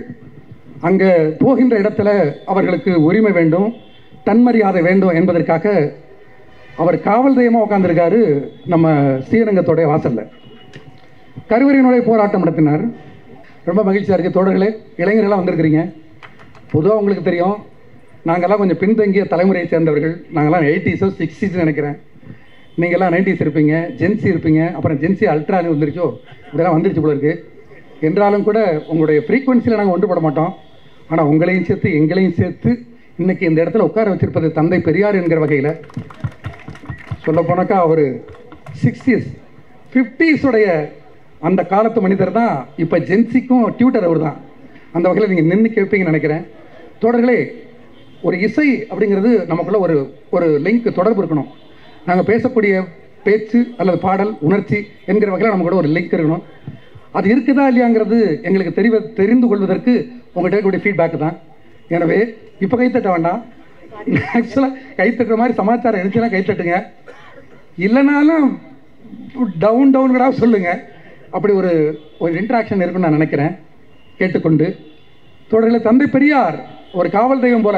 அங்கே போகின்ற இடத்துல அவர்களுக்கு உரிமை வேண்டும், தன்மரியாதை வேண்டும் என்பதற்காக அவர் காவல் தெய்வமாக உட்கார்ந்துருக்காரு நம்ம ஸ்ரீரங்கத்தோடைய வாசலில். கருவறையினுடைய போராட்டம் நடத்தினார். ரொம்ப மகிழ்ச்சியாக இருக்குது. தோழர்களே, இளைஞர்களாக வந்திருக்கிறீங்க. பொதுவாக உங்களுக்கு தெரியும், நாங்கள்லாம் கொஞ்சம் பின்தங்கிய தலைமுறையை சேர்ந்தவர்கள். நாங்கள்லாம் 80s 60s நினைக்கிறேன். நீங்கள்லாம் 90s இருப்பீங்க, ஜென்சி இருப்பீங்க, அப்புறம் ஜென்சி அல்ட்ரான்னு வந்துருச்சோ, இதெல்லாம் வந்துருச்சு போல இருக்குது. என்றாலும் கூட உங்களுடைய ஃப்ரீக்குவன்சியில் நாங்கள் ஒன்றுபட மாட்டோம். ஆனால் உங்களையும் சேர்த்து எங்களையும் சேர்த்து இன்றைக்கி இந்த இடத்துல உட்கார வச்சிருப்பது தந்தை பெரியார் என்கிற வகையில் சொல்லப்போனாக்கா அவர் 60s 50s அந்த காலத்து மனிதர் தான். இப்போ ஜென்சிக்கும் டியூட்டர் அவர் தான். அந்த வகையில் நீங்கள் நின்று கேட்பீங்கன்னு நினைக்கிறேன். தோழர்களே, ஒரு இசை அப்படிங்கிறது நமக்குள்ள ஒரு ஒரு லிங்க் தொடர்பு இருக்கணும். நாங்கள் பேசக்கூடிய பேச்சு அல்லது பாடல் உணர்ச்சி என்கிற வகையில் நமக்கு கூட ஒரு லிங்க் இருக்கணும். அது இருக்குதா இல்லையாங்கிறது எங்களுக்கு தெரிந்து கொள்வதற்கு உங்கள்கிட்ட இருக்கக்கூடிய ஃபீட்பேக் தான். எனவே இப்போ கைத்தட்ட வேண்டாம், ஆக்சுவலாக கைத்தட்டுற மாதிரி சமாச்சாரம் இருந்துச்சுன்னா கைத்தட்டுங்க, இல்லைனாலும் டவுன் கூட சொல்லுங்கள். அப்படி ஒரு இன்ட்ராக்ஷன் இருக்குன்னு நான் நினைக்கிறேன். கேட்டுக்கொண்டு தொடர்களை தந்தை பெரியார் ஒரு காவல் தெய்வம் போல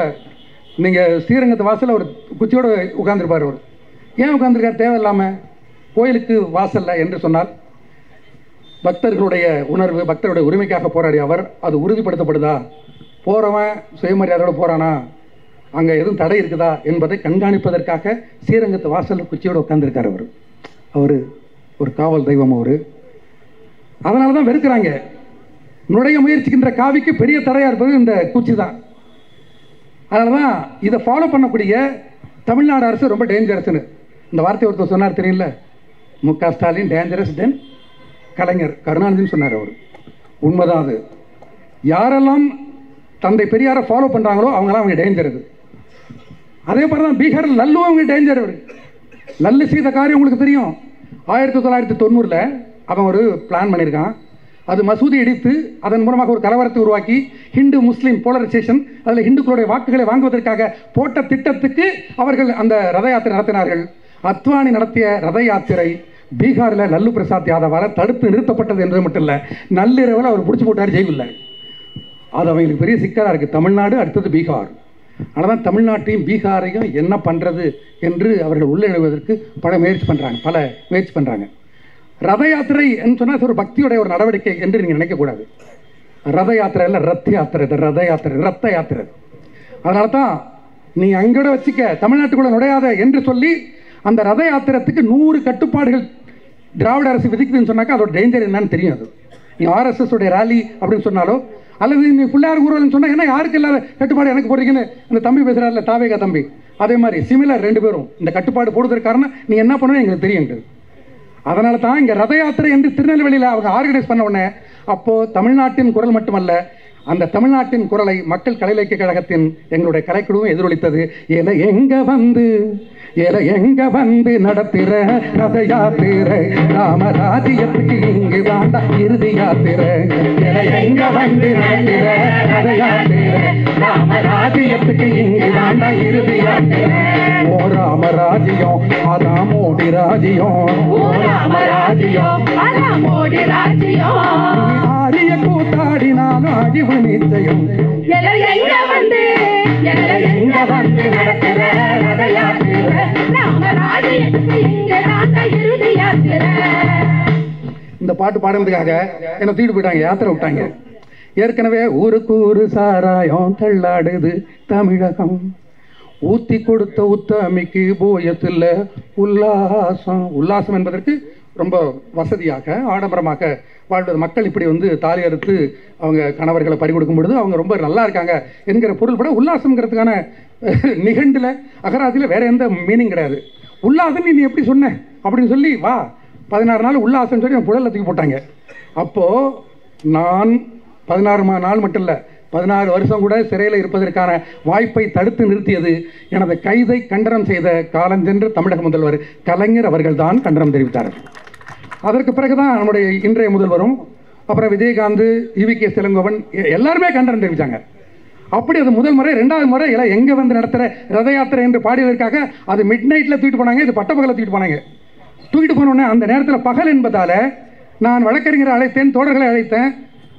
நீங்கள் ஸ்ரீரங்கத்து வாசலில் ஒரு குச்சியோடு உட்கார்ந்துருப்பார். அவர் ஏன் உட்கார்ந்துருக்கார்? தேவையில்லாமல் கோயிலுக்கு வாசல்ல என்று சொன்னால் பக்தர்களுடைய உணர்வு, பக்தருடைய உரிமைக்காக போராடிய அவர், அது உறுதிப்படுத்தப்படுதா, போகிறவன் சுயமரியாதையோடு போகிறானா, அங்கே எதுவும் தடை இருக்குதா என்பதை கண்காணிப்பதற்காக ஸ்ரீரங்கத்து வாசலில் குச்சியோடு உட்கார்ந்துருக்கார். அவர் ஒரு காவல் தெய்வம். அவர் அதனால தான் வெறுக்கிறாங்க. நுழைய முயற்சிக்கின்ற காவிக்கு பெரிய தடையாக இருப்பது இந்த குச்சி தான். அதனால தான் இதை ஃபாலோ பண்ணக்கூடிய தமிழ்நாடு அரசு ரொம்ப டேஞ்சரஸ்ன்னு இந்த வார்த்தை ஒருத்தர் சொன்னார் தெரியல. மு.க. ஸ்டாலின் டேஞ்சரஸ் தென் கலைஞர் கருணாநிதினு சொன்னார். அவர் உண்மைதான். அது யாரெல்லாம் தந்தை பெரியாரை ஃபாலோ பண்ணுறாங்களோ அவங்களாம் அவங்க டேஞ்சர். அது அதே மாதிரி தான் பீகாரில் லல்லும் அவங்க டேஞ்சர். அவர் லல்லு செய்த காரியம் உங்களுக்கு தெரியும். 1990 அவன் ஒரு பிளான் பண்ணியிருக்கான். அது மசூதி இடித்து அதன் மூலமாக ஒரு கலவரத்தை உருவாக்கி ஹிந்து முஸ்லீம் போலரைசேஷன், அதில் ஹிந்துக்களுடைய வாக்குகளை வாங்குவதற்காக போட்ட திட்டத்துக்கு அவர்கள் அந்த ரத யாத்திரை நடத்தினார்கள். அத்வானி நடத்திய ரத யாத்திரை பீகாரில் லல்லு பிரசாத் யாதவால் தடுத்து நிறுத்தப்பட்டது என்பது மட்டும் இல்லை, நள்ளிரவில் அவர் பிடிச்சி போட்டார் ஜெயிலில். அது அவங்களுக்கு பெரிய சிக்கலாக இருக்குது. தமிழ்நாடு அடுத்தது பீகார். ஆனால் தான் தமிழ்நாட்டையும் பீகாரையும் என்ன பண்ணுறது என்று அவர்கள் உள்ளே எழுவதற்கு பல முயற்சி பண்ணுறாங்க. ரத யாத்திரை என்று சொன்னால் ஒரு பக்தியுடைய ஒரு நடவடிக்கை என்று நீங்கள் நினைக்கக்கூடாது. ரத யாத்திரை இல்லை, ரத்த யாத்திரை. ரத யாத்திரை ரத்த யாத்திரை. அதனால தான் நீ அங்கோட வச்சுக்க, தமிழ்நாட்டுக்குள்ளே நுழையாத என்று சொல்லி அந்த ரத யாத்திரத்துக்கு 100 கட்டுப்பாடுகள் திராவிட அரசு விதிக்குதுன்னு சொன்னாக்கா அதோட டேஞ்சர் என்னன்னு தெரியும். அது நீ ஆர்எஸ்எஸ் உடைய ரேலி அப்படின்னு சொன்னாலோ அல்லது நீ பிள்ளையார் ஊர்வலம்னு சொன்னால் ஏன்னா யாருக்கு இல்லாத கட்டுப்பாடு எனக்கு போடுறீங்கன்னு அந்த தம்பி பேசுகிறார்ல, தாவேகா தம்பி, அதே மாதிரி சிமிலர் 2 பேரும் இந்த கட்டுப்பாடு போடுவதற்கு காரணம் நீ என்ன பண்ணுன்னு எங்களுக்கு தெரியுங்க. அதனால தான் இங்கே ரத யாத்திரை என்று திருநெல்வேலியில் அவங்க ஆர்கனைஸ் பண்ண உடனே அப்போது தமிழ்நாட்டின் குரல் மட்டுமல்ல, அந்த தமிழ்நாட்டின் குரலை மக்கள் கலை இலக்கிய கழகத்தின் எங்களுடைய கலைக்குழுவும் எதிரொலித்தது. எங்க வந்து நடத்திற ரத யாத்திரை ராமராஜ்யத்துக்கு இங்கு தாண்டா இறுதி யாத்திரை. எங்க வந்து நடத்திற ரத யாத்திரை ராமராஜ்யத்துக்கு இங்கு தாண்டா இறுதி யாத்திரை. ஓ ராமராஜ்யம் அதான் மோடி ராஜ்யம், ஓ ராமராஜ்யம் அதான் மோடி ராஜ்யம். ஆரிய கூத்தாடினாலும் அழிவு நிச்சயம். எங்க வந்து நடத்துற ரத யாத்திரை ராமராஜ்யத்துக்கு இங்கு தாண்டா இறுதி யாத்திரை. இந்த பாட்டு பாடுறதுக்காக என்ன தூக்கிட்டு போயிட்டாங்க, யாத்திரை விட்டாங்க. ஏற்கனவே ஊருக்கு ஊரு சாராயம் தள்ளாடுது தமிழகம், ஊத்தி கொடுத்த உத்தமிக்கு போயத்தில் உல்லாசம் என்பதற்கு ரொம்ப வசதியாக ஆடம்பரமாக வாழ்வது. மக்கள் இப்படி வந்து தாலி அறுத்து அவங்க கணவர்களை பறி கொடுக்கும் பொழுது அவங்க ரொம்ப நல்லா இருக்காங்க என்கிற பொருள் பட உல்லாசம்ங்கிறதுக்கான நிகண்டில் அகராதியில் வேற எந்த மீனிங் கிடையாது. உல்லாசம் நீ எப்படி சொன்ன அப்படின்னு சொல்லி வா 16 நாள் உல்லாசம் சொல்லி என் புழலில் தூக்கி போட்டாங்க. அப்போது நான் 16 நாள் மட்டும் இல்லை 16 வருஷம் கூட சிறையில் இருப்பதற்கான வாய்ப்பை தடுத்து நிறுத்தியது எனது கைதை கண்டனம் செய்த காலஞ்சென்ற தமிழக முதல்வர் கலைஞர் அவர்கள் தான் கண்டனம் தெரிவித்தார்கள். அதற்கு பிறகுதான் நம்முடைய இன்றைய முதல்வரும் அப்புறம் விஜயகாந்த், EVK இளங்கோவன் எல்லாருமே கண்டனம் தெரிவித்தாங்க. அப்படி அது முதல் முறை. 2வது முறை எல்லாம் எங்கே வந்து நடத்துகிற ரத யாத்திரை என்று பாடியதற்காக அது மிட் நைட்டில் தூக்கிட்டு போனாங்க, இது பட்டப்பகலை தூக்கிட்டு போனாங்க. தூக்கிட்டு போனோடனே அந்த நேரத்தில் பகல் என்பதால் நான் வழக்கறிஞரை அழைத்தேன், தோழர்களை அழைத்தேன்,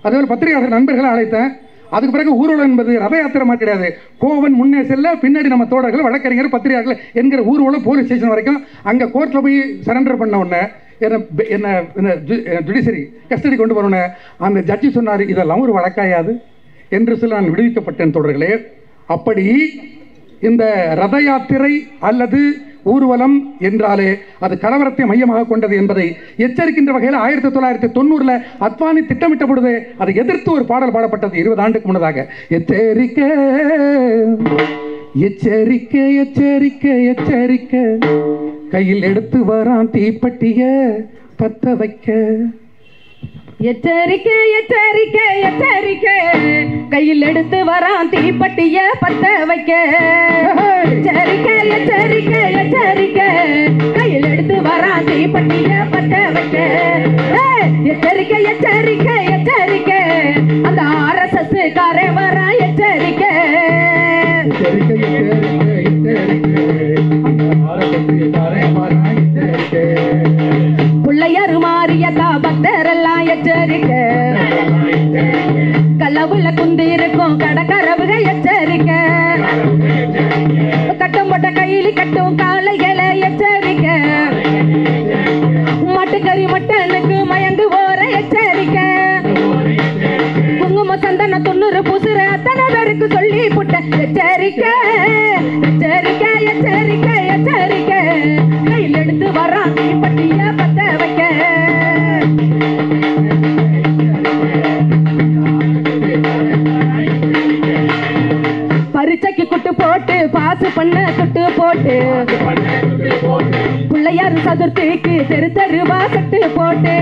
அதேபோல் பத்திரிகையாளர் நண்பர்களை அழைத்தேன். அதுக்கு பிறகு ஊர்வலம் என்பது ரத யாத்திரை மாதிரி கிடையாது. கோவன் முன்னே செல்ல பின்னாடி நம்ம தோழர்கள் வழக்கறிஞர் பத்திரிகையாளர்கள் என்கிற ஊர்வலம் போலீஸ் ஸ்டேஷன் வரைக்கும். அங்கே கோர்ட்டில் போய் சரண்டர் பண்ண உடனே என்ன ஜுடிஷரி கஸ்டடி கொண்டு போனோன்னே அந்த ஜட்ஜி சொன்னார், இதெல்லாம் ஒரு வழக்காயாது என்று சொல்லி நான் விடுவிக்கப்பட்டேன் தோழர்களே. அப்படி இந்த ரத யாத்திரை அல்லது ஊர்வலம் என்றாலே அது கலவரத்தை மையமாக கொண்டது என்பதை எச்சரிக்கின்ற வகையில் 1990 அத்வானி திட்டமிட்ட பொழுது அதை எதிர்த்து ஒரு பாடல் பாடப்பட்டது 20 ஆண்டுக்கு முன்னதாக. எச்சரிக்கை எச்சரிக்கை எச்சரிக்கை எச்சரிக்கை, கையில் எடுத்து வரான் தீப்பெட்டிய பத்த வைக்க. எச்சரிக்கை எச்சரிக்கை எச்சரிக்கை கையில் எடுத்து வரான் தீப்பெட்டிய பத்த வைக்க. எச்சரிக்கை எச்சரிக்கை எச்சரிக்கை கையில் எடுத்து வரான் தீப்பெட்டிய பத்த வைக்க. எச்சரிக்கை எச்சரிக்கை எச்சரிக்கை அந்த RSS காரே வரா எச்சரிக்கை. பிள்ளையார் மாறியதா பக்தர் எல்லாம் எச்சரிக்கை. கல்லவுல குந்தி இருக்கும் கடற்கரவுக எச்சரிக்கை. கட்டும் போட்ட கையில கட்டும் காளைகளை எச்சரிக்கை. மாட்டுக்கறி மட்டனுக்கு மயங்கு போற எச்சரிக்கை. குங்கும சந்தன 90 பூசுற அத்தனை பேருக்கு சொல்லி புட்ட எச்சரிக்கை. எச்சரிக்கை எச்சரிக்கை எச்சரிக்கை கையில் எடுத்து வரான் தீப்பெட்டிய பத்த வைக்க. பரீட்சைக்கு குட்டு போட்டு பாசு பண்ண துட்டு போட்டு பிள்ளையார் சதுர்த்திக்கு தெரு தெருவா கட்டு போட்டு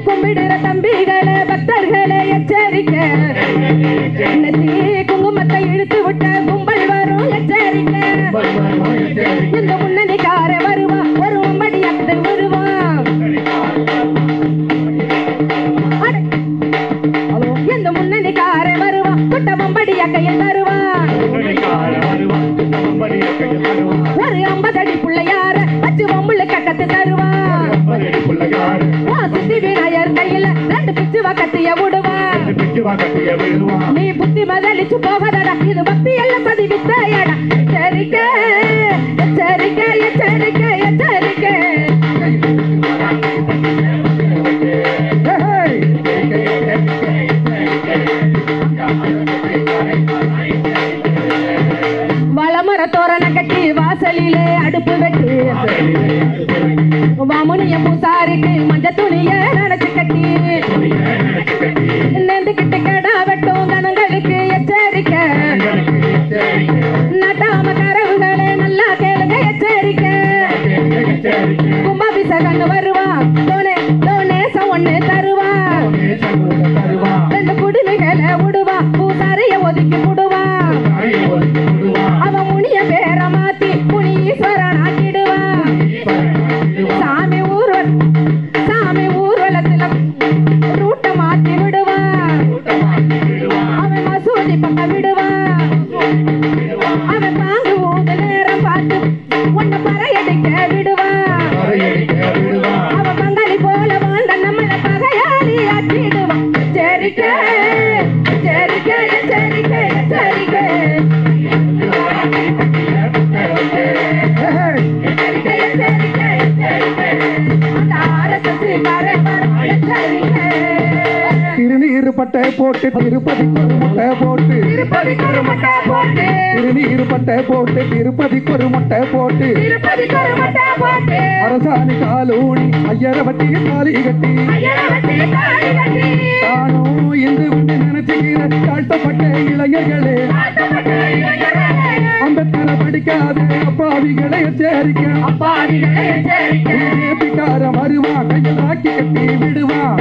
கும்பிடுற தம்பிகளை பக்தர்களை எச்சரிக்கை. நெத்தி குங்குமத்தை இழுத்து விட்ட கும்பல் வரும் எச்சரிக்கை. இந்த முன்னணிக்கார வருவா ஒரு மடியாத்து வருவான். இந்த முன்னணிக்கார வருவா குட்ட மம்படியா கையில் வருவான். ஒரு 50 அடி பிள்ளையார வச்சு பொம்புள்ள கக்கத்து தருவான். சுத்தி விநாயகர் கையில 2 பிச்சு கத்திய விடுவான். நீ புத்தி மதலிச்சு போகதடா இது பக்தி எல்லாம் பதிவித்தையடா. எச்சரிக்கை எச்சரிக்கை எச்சரிக்கை எச்சரிக்கை. வளமர தோரண கட்டி வாசலிலே அடுப்பு வெட்டி வாமுனிய பூசாரிக்கு மஞ்ச துணிய நினைச்சு கட்டி நெந்துக்கிட்டு கடா வெட்டும் கணங்களுக்கு எச்சரிக்கை. நட்டாம கரவுகளே நல்லா கேளுங்க எச்சரிக்கை. கும்பாபிஷேகன்னு வருவான் டோனேசம் 1 தருவான். 2 குடிமைகளை விடுவான் பூசாரிய ஒதுக்கி விடுவான். அவன் முனிய பேர மாத்தி முனீஸ்வரன் ஆக்கிடுவான். சாமி ஊர்வலத்துல ரூட்ட மாத்தி விடுவான். அவன் மசூதி பக்கம் விடுவான். அவன் பாங்கு ஊது நேரம் பார்த்து உன்னை பறையடிக்க விடுவான். அவன் பங்காளி போல வாழ்ந்த நம்மளை பகையாளி ஆக்கிடுவான். எச்சரிக்கை எச்சரிக்கை எச்சரிக்கை எச்சரிக்கை. திருநீர் பட்டை போட்டு திருப்பதிக்கு ஒரு முட்டை போட்டு திருநீர் பட்டை போட்டு திருப்பதிக்கு ஒரு முட்டை போட்டு அரசாணி காலூடி ஐயரை வட்டி தாலி கட்டி தானும் இந்து வந்து நினைச்சுக்கிற தாழ்த்தப்பட்ட இளைஞர்களே அம்பேத்கரை படிக்காத அப்பாவிகளை எச்சரிக்கை. பிடிக்கார வருவான் கையில் ஆக்கி கட்டி விடுவான்.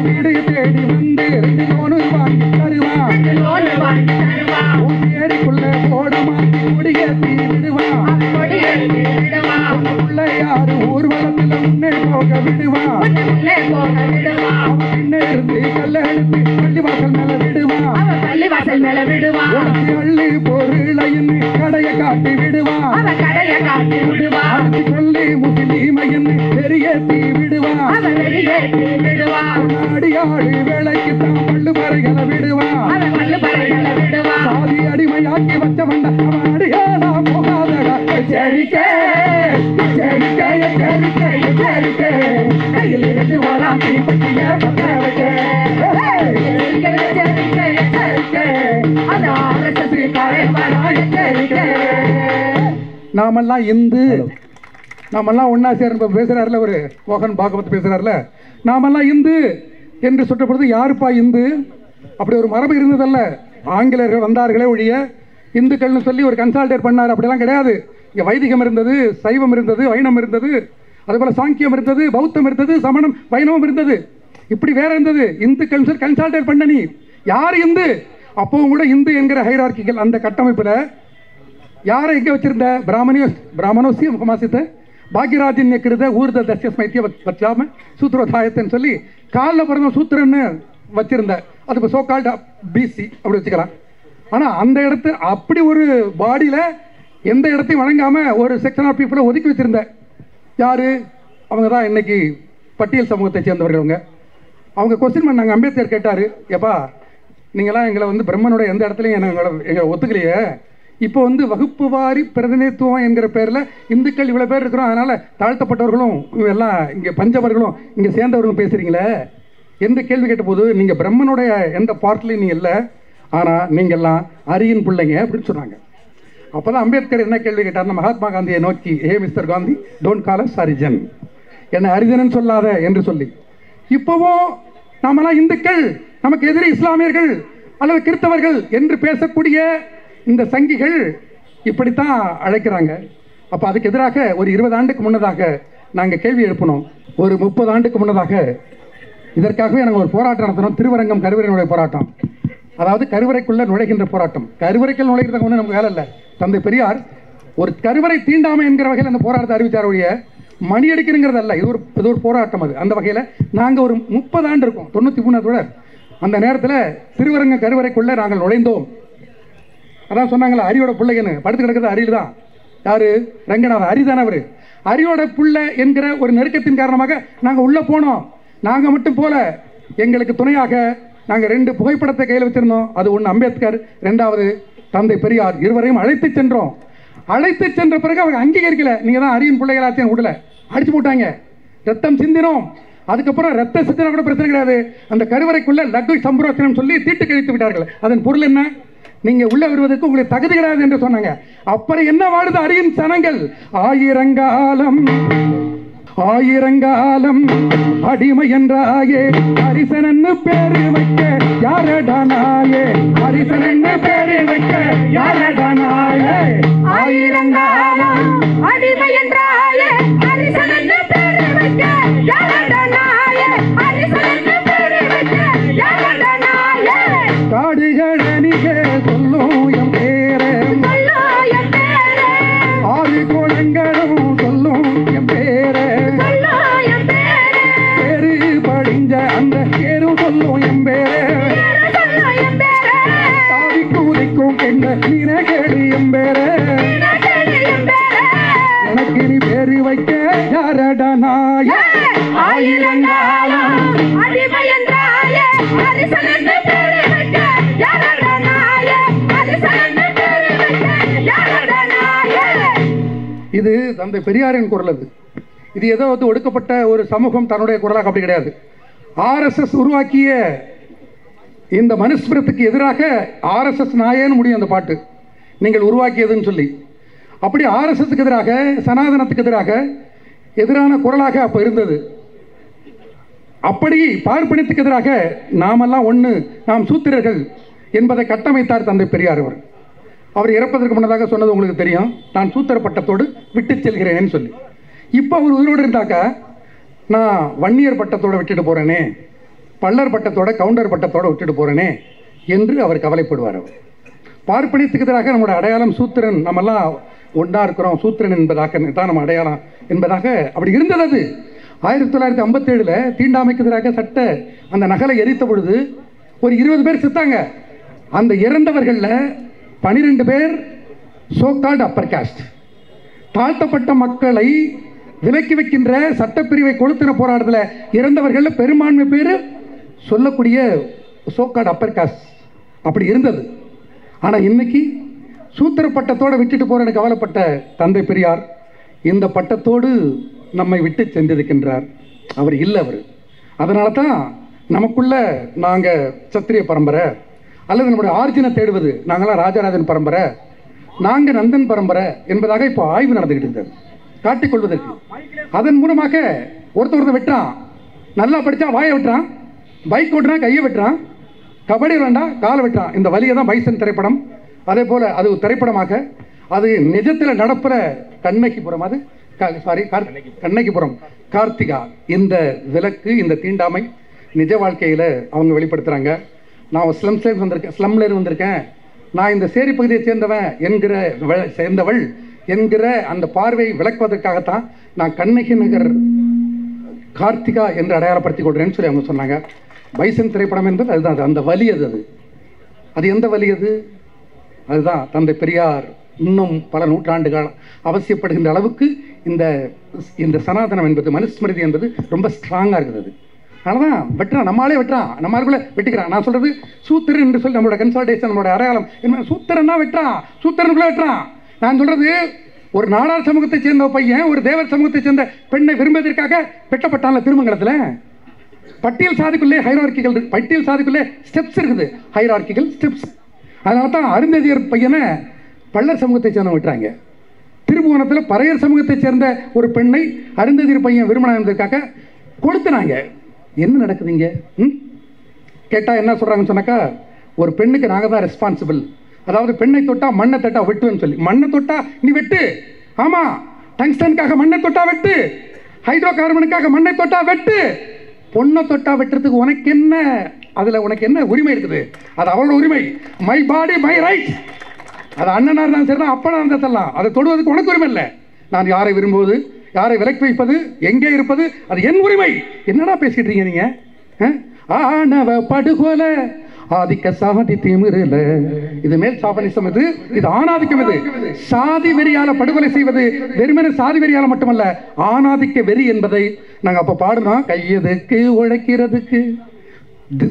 வீடு தேடி வந்து 2 லோனு வாங்கி தருவான். ஏரிக்குள்ள போட மாட்டி கொடியேற்றி விடுவான். பிள்ளையாரு ஊர்வலத்துல முன்னே போக விடுவான். பின்னே இருந்து கல்ல எடுத்து பள்ளிவாசல் மேல விடுவான். அள்ளி பொருளையின் கடைய காட்டி விடுவான். சொல்லி முஸ்லீமையின் பெரியேற்றி விடுவான். அடியாடு வேலைக்கு தான் பள்ளு பறைகளை விடுவான். சாதி அடிமையாக்கி வச்ச வந்த அவன் அடியானா போகாதடா. எச்சரிக்கை எச்சரிக்கை எச்சரிக்கை எச்சரிக்கை கையில் இருந்து வரான் தீப்பெட்டிய பத்த வைக்க. எச்சரிக்கை எச்சரிக்கை அந்த RSS காரே வரா எச்சரிக்கை. நாமெல்லாம் இந்து நாமெல்லாம் ஒன்னா சேர்ந்து பேசுறாருல ஒரு மோகன் பாகவத் பேசுறாருல நாமெல்லாம் இந்து என்று சுற்றப்படுது. யாருப்பா இந்து? அப்படி ஒரு மரபு இருந்ததல்ல. ஆங்கிலேயர்கள் வந்தார்களே ஒழிய இந்துக்கள்னு சொல்லி ஒரு கன்சால்டேட் பண்ணார் அப்படிலாம் கிடையாது. இங்கே வைதிகம் இருந்தது, சைவம் இருந்தது, வைணவம் இருந்தது, அதுபோல் சாங்கியம் இருந்தது, பௌத்தம் இருந்தது, சமணம் வைணவம் இருந்தது, இப்படி வேற இருந்தது. இந்து கன்சால்டேட் பண்ண நீ யார் இந்து? அப்பவும் கூட இந்து என்கிற ஹைரார்கிகள் அந்த கட்டமைப்பில் யாரை எங்கே வச்சிருந்த? பிராமணோசி முகமாசித்த பாக்யராஜன் கிருத ஊர்த தஸ்ய ஸ்மைத்திய வச்சாம சூத்திரோதாயத்தைன்னு சொல்லி காலில் பிறந்த சூத்திரன்னு வச்சிருந்த, அது இப்போ சோகால்டு பிசி அப்படி வச்சுக்கலாம். ஆனால் அந்த இடத்து அப்படி ஒரு பாடியில் எந்த இடத்தையும் வழங்காமல் ஒரு செக்ஷன் ஆஃப் பீப்புளை ஒதுக்கி வச்சிருந்த யார்? அவங்க தான் இன்னைக்கு பட்டியல் சமூகத்தை சேர்ந்தவர்கள். அவங்க கொஸ்டின் பண்ணாங்க. அம்பேத்கர் கேட்டார், எப்பா நீங்களாம் எங்களை வந்து பிரம்மனுடைய எந்த இடத்துலையும் எங்களை ஒத்துக்கலையே, இப்போ வந்து வகுப்பு வாரி பிரதிநிதித்துவம் என்கிற பேரில் இந்துக்கள் இவ்வளோ பேர் இருக்கிறோம், அதனால் தாழ்த்தப்பட்டவர்களும் எல்லாம் இங்கே பஞ்சவர்களும் இங்கே சேர்ந்தவர்களும் பேசுகிறீங்களே எந்த கேள்வி கேட்டபோது, நீங்கள் பிரம்மனுடைய எந்த பார்ட்லையும் நீங்கள் இல்லை, ஆனால் நீங்கள்லாம் அரியின் பிள்ளைங்க அப்படின்னு சொன்னாங்க. அப்போ தான் அம்பேத்கர் என்ன கேள்வி கேட்டார்னா, மகாத்மா காந்தியை நோக்கி, ஏ mister Gandhi, don't call us Harijan, என்னை ஹரிஜனன் சொல்லாத என்று சொல்லி. இப்போவும் நாமெல்லாம் இந்துக்கள், நமக்கு எதிரி இஸ்லாமியர்கள் அல்லது கிறிஸ்தவர்கள் என்று பேசக்கூடிய இந்த சங்கிகள் இப்படித்தான் அழைக்கிறாங்க. அப்போ அதுக்கு எதிராக ஒரு 20 ஆண்டுக்கு முன்னதாக நாங்கள் கேள்வி எழுப்பினோம். ஒரு 30 ஆண்டுக்கு முன்னதாக இதற்காகவே நாங்கள் ஒரு போராட்டம் நடத்தினோம். திருவரங்கம் கருவறையினுடைய போராட்டம், அதாவது கருவறைக்குள்ளே நுழைகின்ற போராட்டம். கருவறைக்குள் நுழைகிறதுக்கு ஒன்றும் நமக்கு வேலை இல்லை. தந்தை பெரியார் ஒரு கருவறை தீண்டாமை என்கிற வகையில் அந்த போராட்டத்தை அறிவித்தார் ஒழிய மணி அடிக்கிறங்கிறது அல்ல. இது ஒரு போராட்டம். அது அந்த வகையில் நாங்கள் ஒரு 30 ஆண்டு இருக்கோம், 93 அந்த நேரத்தில் திருவரங்க கருவறைக்குள்ளே நாங்கள் நுழைந்தோம். அதான் சொன்னாங்களே அரியோட பிள்ளைங்கன்னு, படுத்து கிடக்கிறது அரியில் தான். யார்? ரங்கநாதன். அரிதான அவர். அரியோட பிள்ளை என்கிற ஒரு நெருக்கத்தின் காரணமாக நாங்கள் உள்ளே போனோம். நாங்கள் மட்டும் போல, எங்களுக்கு துணையாக நாங்கள் 2 புகைப்படத்தை கையில் வச்சுருந்தோம். அது ஒன்று அம்பேத்கர், 2வது தந்தை பெரியார். இருவரையும் அழைத்து சென்றோம். அழைத்து சென்ற பிறகு அவங்க அங்கீகரிக்கல, நீங்கள் தான் அரியின் பிள்ளைகளாத்தையும் விடல, அடிச்சு போட்டாங்க, ரத்தம் சிந்தினோம். அதுக்கப்புறம் ரத்த சிந்தினா கூட பிரச்சனை கிடையாது, அந்த கருவறைக்குள்ள லட்டு சம்பரோச்சனம் சொல்லி தீட்டு கழித்து விட்டார்கள். அதன் பொருள் என்ன? நீங்கள் உள்ளே வருவதற்கு உங்களுக்கு தகுதி கிடையாது என்று சொன்னாங்க. அப்புறம் என்ன வாழுது அரியின் சனங்கள்? ஆயிரங்காலம் அடிமை என்றாயே, அரிசனன்னு பேரு வைக்க யாரடானாயே, அரிசனன்னு பேரு வைக்க யாரடானாயே, ஆயிரங்காலம் அடிமை என்றாயே, அரிசனன்னு பேரு வைக்க யாரடானாயே, அரிசனன்னு பேரு வைக்க யாரடானாயே, காடுகளனிகே சொல்லும் எம் பேரே, சொல்லும் எம் பேரே, 6 குளங்களும் சொல்லும் எம் பேரே, சொல்லும் எம் பேரே, பேரு படிஞ்ச அந்த பேரு சொல்லும் எம் பேரே, சொல்லும் எம் பேரே, தாவி கூதிக்கும் என்ற நீனகேடு எம் பேரே, நினைக்கேடு எம் பேரே, எனக்கு நீ பேரு வைக்க யாரடானாயே, ஆயிரங்காலம் அடிமை என்றாயே, அரிசனன்னு பேரு வைக்க யாரடானாயே, அரிசனன்னு பேரு வைக்க யாரடானாயே. இது தந்தை பெரியாரின் குரல். இது ஏதோ வந்து ஒடுக்கப்பட்ட ஒரு சமூகம் தன்னுடைய குரலாக அப்படி கிடையாது. ஆர்எஸ்எஸ் உருவாக்கிய இந்த மனுஸ்மிருதிக்கு எதிராக ஆர்எஸ்எஸ் நாயேன்னு முடியும் அந்த பாட்டு, நீங்கள் உருவாக்கியதுன்னு சொல்லி. அப்படி ஆர்எஸ்எஸ்க்கு எதிராக, சனாதனத்துக்கு எதிரான குரலாக அப்போ இருந்தது. அப்படி பார்ப்பனியத்துக்கு எதிராக நாமெல்லாம் ஒன்று, நாம் சூத்திரர்கள் என்பதை கட்டமைத்தார் தந்தை பெரியார். அவர் இறப்பதற்கு முன்னதாக சொன்னது உங்களுக்கு தெரியும், நான் சூத்திர பட்டத்தோடு விட்டு செல்கிறேன்னு சொல்லி. இப்போ அவர் உயிரோடு இருந்தாக்கா, நான் வன்னியர் பட்டத்தோடு விட்டுட்டு போகிறேனே, பல்லர் பட்டத்தோட கவுண்டர் பட்டத்தோடு விட்டுட்டு போகிறேனே என்று அவர் கவலைப்படுவார். அவர் பார்ப்பனியத்துக்கு எதிராக நம்மளோட அடையாளம் சூத்திரன், நம்மெல்லாம் ஒன்றா இருக்கிறோம், சூத்திரன் என்பதாக தான் நம்ம அடையாளம் என்பதாக அப்படி இருந்தது. அது 1957 தீண்டாமைக்கு எதிராக சட்ட அந்த நகலை எரித்த பொழுது ஒரு 20 பேர் செத்தாங்க. அந்த இறந்தவர்களில் 12 பேர் சோகால்டு அப்பர் காஸ்ட், தாழ்த்தப்பட்ட மக்களை விலக்கி வைக்கின்ற சட்டப்பிரிவை கொளுத்தின போராட்டத்தில் இறந்தவர்களில் பெரும்பான்மை பேர் சொல்லக்கூடிய சோகால்டு அப்பர் காஸ்ட் அப்படி இருந்தது. ஆனால் இன்னைக்கு சூத்திர பட்டத்தோடு விட்டுட்டு போகிறேன்னு கவலைப்பட்ட தந்தை பெரியார் இந்த பட்டத்தோடு நம்மை விட்டு சென்றிருக்கின்றார். அவர் இல்லை. அவர் அதனால தான் நமக்குள்ள நாங்கள் சத்திரிய பரம்பரை அல்லது நம்முடைய ஆர்ஜினை தேடுவது, நாங்களாம் ராஜராஜன் பரம்பரை, நாங்கள் நந்தன் பரம்பரை என்பதாக இப்போ ஆய்வு நடந்துக்கிட்டு இருந்தது காட்டிக்கொள்வதற்கு. அதன் மூலமாக ஒருத்தர் வெட்டுறான், நல்லா படித்தா வாயை வெட்டுறான், பைக் ஓட்டுறான் கையை வெட்டுறான், கபடி விளாண்டா காலை வெட்டுறான். இந்த வலியை தான் பைசன் திரைப்படம் அதே போல் அது திரைப்படமாக அது நிஜத்தில் நடப்புற கண்ணகிபுரம், அது கண்ணகிபுரம் கார்த்திகா. இந்த விலக்கு, இந்த தீண்டாமை நிஜ வாழ்க்கையில் அவங்க வெளிப்படுத்துகிறாங்க. நான் ஸ்லம்லேருந்து வந்திருக்கேன், நான் இந்த சேரி பகுதியை சேர்ந்தவள் என்கிற அந்த பார்வையை விளக்குவதற்காகத்தான் நான் கண்ணகி நகர் கார்த்திகா என்று அடையாளப்படுத்திக் கொள்கிறேன்னு சொல்லி அவங்க சொன்னாங்க. பைசன் திரைப்படம் என்பது அதுதான், அந்த வலி. அது எந்த வலி? அதுதான் தந்தை பெரியார் இன்னும் பல நூற்றாண்டுகள் அவசியப்படுகின்ற அளவுக்கு இந்த சனாதனம் என்பது, மனுஸ்மிருதி என்பது ரொம்ப ஸ்ட்ராங்காக இருக்குது. அதனால தான் வெட்டுறான், நம்மளாலே வெட்டுறான், நம்மளுக்குள்ளே வெட்டிக்கிறான். நான் சொல்கிறது சூத்திரன் என்று சொல்லி நம்மளோட கன்சல்டேஷன், நம்மளோட அடையாளம் என்ன, சூத்திரன்னா வெட்டுறான், சூத்திரனுக்குள்ளே வெட்டுறான். நான் சொல்கிறது ஒரு நாடார் சமூகத்தை சேர்ந்த பையன் ஒரு தேவர் சமூகத்தை சேர்ந்த பெண்ணை விரும்புவதற்காக வெட்டப்பட்டான்ல திருமங்கலத்தில். பட்டியல் சாதிக்குள்ளே ஹைரார்க்கிகள், பட்டியல் சாதிக்குள்ளே ஸ்டெப்ஸ் இருக்குது, ஹைரார்க்கிகள் ஸ்டெப்ஸ். அதனால தான் அருந்ததியர் பையனை பள்ளர் சமூகத்தை சேர்ந்த விட்டுறாங்க. திருப்புவனத்தில் பறையர் சமூகத்தை சேர்ந்த ஒரு பெண்ணை அருந்ததியர் பையன் விரும்பினா என்பதற்காக கொளுத்துனாங்க. என்ன நடக்குதுங்க கேட்டால் என்ன சொல்கிறாங்கன்னு சொன்னாக்கா, ஒரு பெண்ணுக்கு நாங்கள் தான் ரெஸ்பான்சிபிள். அதாவது பெண்ணை தொட்டா மண்ணை தொட்டா வெட்டுன்னு சொல்லி, மண்ணை தொட்டா நீ வெட்டு, ஆமாம், டங்ஸ்டனுக்காக மண்ணை தொட்டா வெட்டு, ஹைட்ரோ கார்பனுக்காக மண்ணை தொட்டா வெட்டு, பொண்ணை தொட்டா வெட்டுறதுக்கு உனக்கு என்ன, அதில் உனக்கு என்ன உரிமை இருக்குது? அது அவளோட உரிமை. My body my right. அது அண்ணனாக இருந்தாலும் சரி தான், அப்பனா இருந்தால் தரலாம், அதை தொடுவதற்கு உனக்கு உரிமை இல்லை. நான் யாரை விரும்புவது, யாரை விலக்கி வைப்பது, எங்கே இருப்பது, அது என் உரிமை. என்னடா பேசிட்டு இருக்கீங்க நீங்கள்? ஆணவ படுகொலை ஆதிக்க சாதி திமிருல, இது மேல் சாபனிசம், இது ஆணாதிக்கம். இது சாதி வெறியால படுகொலை செய்வது வெறுமனே சாதி வெறியால மட்டுமல்ல, ஆணாதிக்க வெறி என்பதை நாங்கள் அப்போ பாடுனோம். கையதுக்கு உழைக்கிறதுக்கு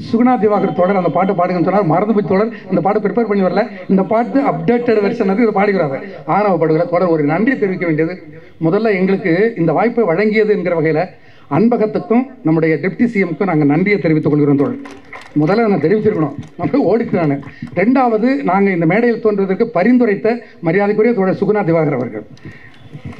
சுகுணா திவாகர் தொடர் அந்த பாட்டு பாடுங்கன்னு சொன்னார். மறந்து போய் தொடர் அந்த பாட்டு ப்ரிப்பேர் பண்ணி வரல. இந்த பாட்டு அப்டேட்டட் வெர்ஷன் இதை பாடுகிறாங்க. ஆணவ படுகொலை தொடர் ஒரு நன்றி தெரிவிக்க வேண்டியது. முதல்ல எங்களுக்கு இந்த வாய்ப்பை வழங்கியது என்கிற வகையில் அன்பகத்துக்கும் நம்முடைய டெப்டி சிஎம்க்கும் நாங்கள் நன்றியை தெரிவித்துக் கொள்கிறோம். தோழர் முதல்ல நான் தெரிவிச்சிருக்கணும், நம்ம ஓடிக்கிறானு. ரெண்டாவது, நாங்கள் இந்த மேடையில் தோன்றுவதற்கு பரிந்துரைத்த மரியாதைக்குரிய தோழர் சுகுணா திவாகர் அவர்கள்.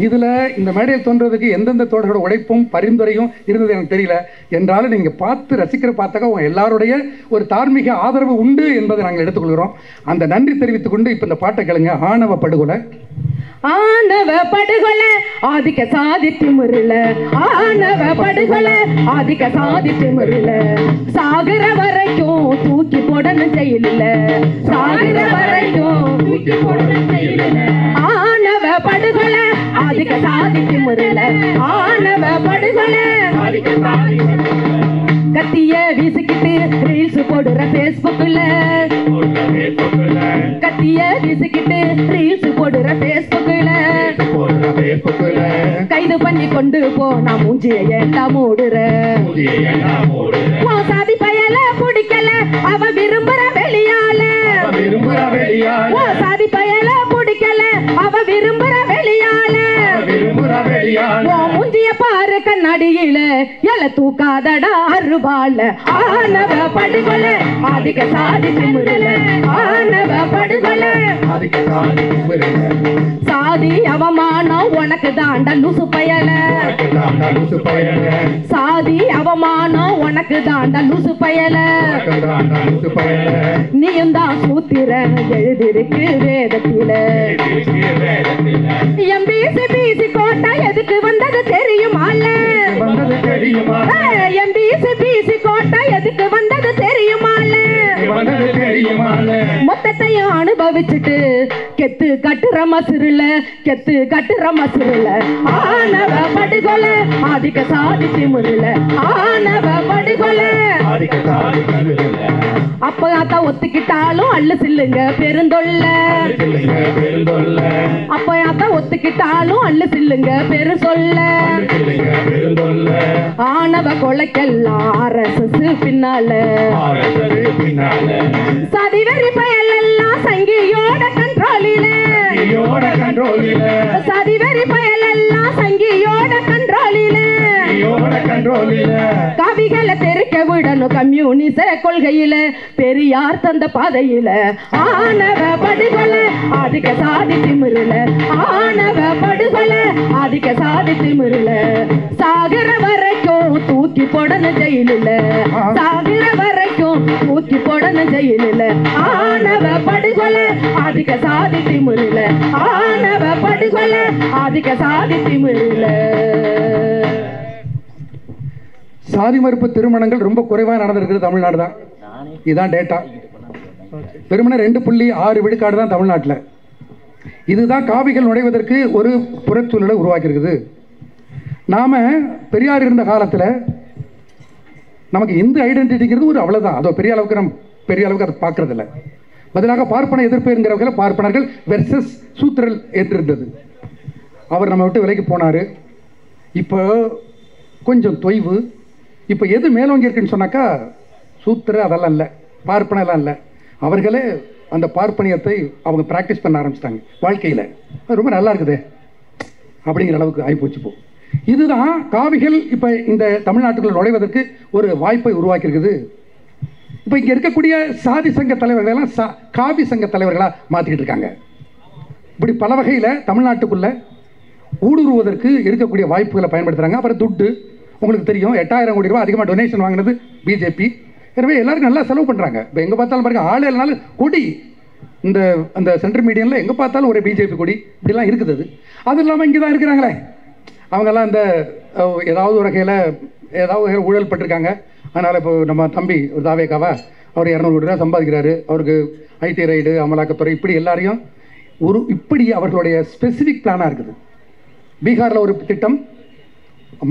இதில் இந்த மேடையில் தோன்றுவதற்கு எந்தெந்த தோழர்களோட உழைப்பும் பரிந்துரையும் இருந்தது எனக்கு தெரியல. என்றாலும் நீங்கள் பார்த்து பார்த்தாக்க உங்கள் எல்லாருடைய ஒரு தார்மீக ஆதரவு உண்டு என்பதை நாங்கள் எடுத்துக்கொள்கிறோம். அந்த நன்றி தெரிவித்துக் கொண்டு இப்போ இந்த பாட்டை கேளுங்க. ஆணவ படுகொலை. ஆணவ படுகொலை ஆதிக்க சாதி திமிருல, ஆணவ படுகொலை ஆதிக்க சாதி திமிருல, சாகுற வரைக்கும் தூக்கி போடணும் ஜெயிலில், சாகுற வரைக்கும் தூக்கி போடணும் ஜெயிலில். ஆணவ படுகொலை ஆதிக்க சாதி திமிருல, ஆணவ படுகொலை ஆதிக்க சாதி திமிருல. கத்திய வீசிக்கிட்டு ரீல்ஸ் போடுற பேஸ்புக்ல, கத்திய வீசிக்கிட்டு ரீல்ஸ் போடுற பேஸ்புக்ல, கைது பண்ணி கொண்டு போனா மூஞ்சிய ஏண்டா மூடுற, சாதி பயல பிடிக்கல அவ விரும்புற வெளியால, சாதி பயல பிடிக்கல அவ விரும்புற வெளியால, மூஞ்சிய பாரு கண்ணாடியில எல தூக்காதடா அருவால. ஆணவ படுகொலை ஆதிக்க சாதி திமிருல, ஆணவ படுகொலை ஆதிக்க சாதி திமிருல. சாதி அவமானம் உனக்கு தாண்டா லூசு பயல, சாதி அவமானம் உனக்கு தாண்டா லூசு பயல. நீயும் தான் சூத்திர எழுதிருக்கு வேதத்தில, எம்பிசி பிசி கோட்டா எதுக்கு வந்தது தெரியுமால, எம்பிசி பிசி கோட்டா எதுக்கு வந்தது தெரியுமால. மொத்தத்தையும் அனுபவிச்சுட்டு கெத்து கட்டுற மசுருல, கெத்து கட்டுற மசுருல. ஆணவ படுகொலை ஆதிக்க சாதி திமிருல, ஆணவ படுகொலை ஆதிக்க சாதி திமிருல. அப்ப அத்தா ஒத்துக்கிட்டாலும் அள்ளு சில்லுங்க பெருந்தொல்ல, அப்ப அத்தா ஒத்துக்கிட்டாலும் அள்ளு சில்லுங்க பெரு சொல்ல. ஆணவ கொலைக்கெல்லாம் RSS பின்னால, சாதி வெறி பயல் எல்லாம் சங்கியோட கண்ட்ரோலில, சாதி வெறி பயல் எல்லாம் சங்கியோட கண்ட்ரோலில. கவிகளை தெருக்க விடணும் கம்யூனிச கொள்கையில, பெரியார் தந்த பாதையில. ஆணவ படுகொலை ஆதிக்க சாதி திமிருல, ஆணவ படுகொலை ஆதிக்க சாதி திமிருல. சாகுற வரைக்கும் தூக்கி போடணும் ஜெயிலில், சாகுற வரைக்கும் தூக்கி போடணும் ஜெயிலில். ஆணவ படுகொலை அதிக சாதி திமிருல ஆணவ படுகொலை அதிக சாதி திமிருல. சாதி மறுப்பு திருமணங்கள் ரொம்ப குறைவாக நடந்திருக்குது தமிழ்நாடு தான். இதுதான் டேட்டா. திருமணம் 2.6 விழுக்காடு தான் தமிழ்நாட்டில். இதுதான் காவிகள் நுழைவதற்கு ஒரு புறச்சூழலை உருவாக்கியிருக்குது. நாம் பெரியார் இருந்த காலத்தில் நமக்கு இந்து ஐடென்டிட்டிங்கிறது ஒரு அவ்வளோதான். அதோ பெரிய அளவுக்கு அதை பார்க்கறதில்ல. பதிலாக பார்ப்பன எதிர்ப்புங்கிற வகையில் பார்ப்பனர்கள் வெர்சஸ் சூத்திரல் ஏற்றிருந்தது. அவர் நம்ம விட்டு விலைக்கு போனார். இப்போ கொஞ்சம் தொய்வு. இப்போ எது மேலோங்கி இருக்குன்னு சொன்னாக்கா சூத்திர அதெல்லாம் இல்லை, பார்ப்பனெல்லாம் இல்லை. அவர்களே அந்த பார்ப்பனியத்தை அவங்க ப்ராக்டிஸ் பண்ண ஆரம்பிச்சிட்டாங்க வாழ்க்கையில். அது ரொம்ப நல்லா இருக்குது அப்படிங்கிற அளவுக்கு ஆகிப்போச்சு. போ இதுதான் காவிகள் இப்போ இந்த தமிழ்நாட்டுக்குள்ள நுழைவதற்கு ஒரு வாய்ப்பை உருவாக்கியிருக்குது. இப்போ இங்கே இருக்கக்கூடிய சாதி சங்க தலைவர்களெல்லாம் காவி சங்க தலைவர்களாக மாற்றிக்கிட்டு இருக்காங்க. இப்படி பல வகையில் தமிழ்நாட்டுக்குள்ளே ஊடுருவதற்கு இருக்கக்கூடிய வாய்ப்புகளை பயன்படுத்துகிறாங்க. அப்புறம் துட்டு உங்களுக்கு தெரியும், 8000 கோடி ரூபா அதிகமாக டொனேஷன் வாங்கினது பிஜேபி. எனவே எல்லாருக்கும் நல்லா செலவு பண்ணுறாங்க. இப்போ எங்கே பார்த்தாலும் பாருங்கள், ஆள் இல்லைனாலும் கொடி இந்த அந்த சென்ட்ரல் மீடியனில் எங்கே பார்த்தாலும் ஒரு பிஜேபி கொடி இப்படிலாம் இருக்குது. அது இல்லாமல் இங்கே தான் இருக்கிறாங்களே அவங்கெல்லாம் இந்த ஏதாவது ஒரு வகையில் ஊழல் பட்டிருக்காங்க. அதனால் இப்போ நம்ம தம்பி ஒரு தாவேக்காவா அவர் 200 கோடி ரூபா சம்பாதிக்கிறாரு. அவருக்கு ஐடி ரைடு, அமலாக்கத்துறை, இப்படி எல்லாரையும் இப்படி அவர்களுடைய ஸ்பெசிஃபிக் பிளானாக இருக்குது. பீகாரில் ஒரு திட்டம்,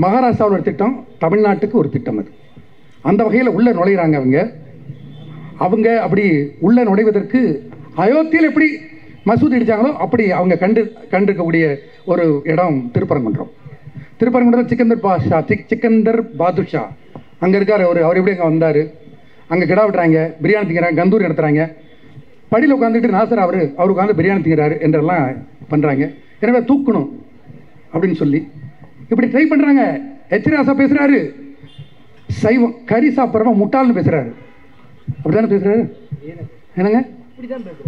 மகாராஷ்டிராவில் ஒரு திட்டம், தமிழ்நாட்டுக்கு ஒரு திட்டம். அது அந்த வகையில் உள்ளே நுழைகிறாங்க. அவங்க அப்படி உள்ளே நுழைவதற்கு அயோத்தியில் எப்படி மசூதி அடித்தாங்களோ அப்படி அவங்க கண்டிருக்கக்கூடிய ஒரு இடம் திருப்பரங்குன்றம். சிக்கந்தர் பாதுஷா அங்கே இருக்கார். அவர் எப்படி அங்கே வந்தார், அங்கே கிடா விட்டுறாங்க, பிரியாணி திங்கிறாங்க, கந்தூரி நடத்துகிறாங்க. படியில் உட்காந்துட்டு நாசர் அவர் உட்காந்து பிரியாணி திங்கிறாரு என்றெல்லாம் பண்ணுறாங்க. எனவே தூக்கணும் அப்படின்னு சொல்லி இப்படி ட்ரை பண்ணுறாங்க. ராசா பேசுகிறாரு, சைவம் கறி சாப்பிட்றவன் முட்டாள்னு பேசுகிறாரு. அப்படி தானே பேசுகிறாரு, என்னங்க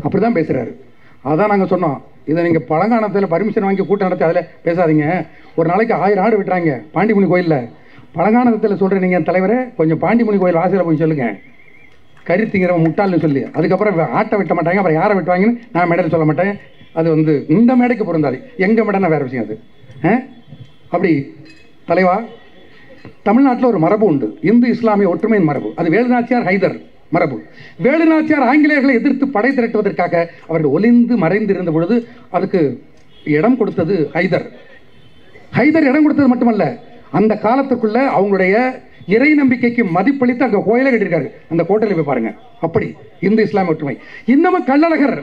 அப்படி தான் பேசுகிறாரு. அதான் நாங்கள் சொன்னோம், இதை நீங்கள் பழங்கானத்தில் பர்மிஷன் வாங்கி கூட்டம் நடத்தி அதில் பேசாதீங்க. ஒரு நாளைக்கு 1000 ஆடு விட்டுறாங்க பாண்டிமுனி கோயிலில். பழங்கானத்தில் சொல்கிற நீங்கள் தலைவரை கொஞ்சம் பாண்டிமுனி கோயில் வாசலில் போய் சொல்லுங்கள், கறி திங்கிறவன் முட்டாள்னு சொல்லி. அதுக்கப்புறம் ஆட்டை வெட்ட மாட்டாங்க, அப்புறம் யாரை வெட்டுவாங்கன்னு நான் மேடையில் சொல்ல மாட்டேன். அது இந்த மேடைக்கு பொருந்தாது, எங்கள் மேடைனா வேறு விஷயம் அது. அப்படி தலைவா, தமிழ்நாட்டில் ஒரு மரபு உண்டு, இந்து இஸ்லாமிய ஒற்றுமையின் மரபு. அது வேலுநாச்சியார் ஹைதர் மரபு. வேலுநாச்சியார் ஆங்கிலேயர்களை எதிர்த்து படை திரட்டுவதற்காக அவர்கள் ஒளிந்து மறைந்து இருந்த பொழுது அதுக்கு இடம் கொடுத்தது ஹைதர். இடம் கொடுத்தது மட்டுமல்ல, அந்த காலத்துக்குள்ள அவங்களுடைய இறை நம்பிக்கைக்கு மதிப்பளித்து அங்கே கோயிலை கட்டியிருக்காரு. அந்த கோட்டையில் போய் பாருங்க. அப்படி இந்து இஸ்லாமிய ஒற்றுமை. இன்னமும் கள்ளழகர்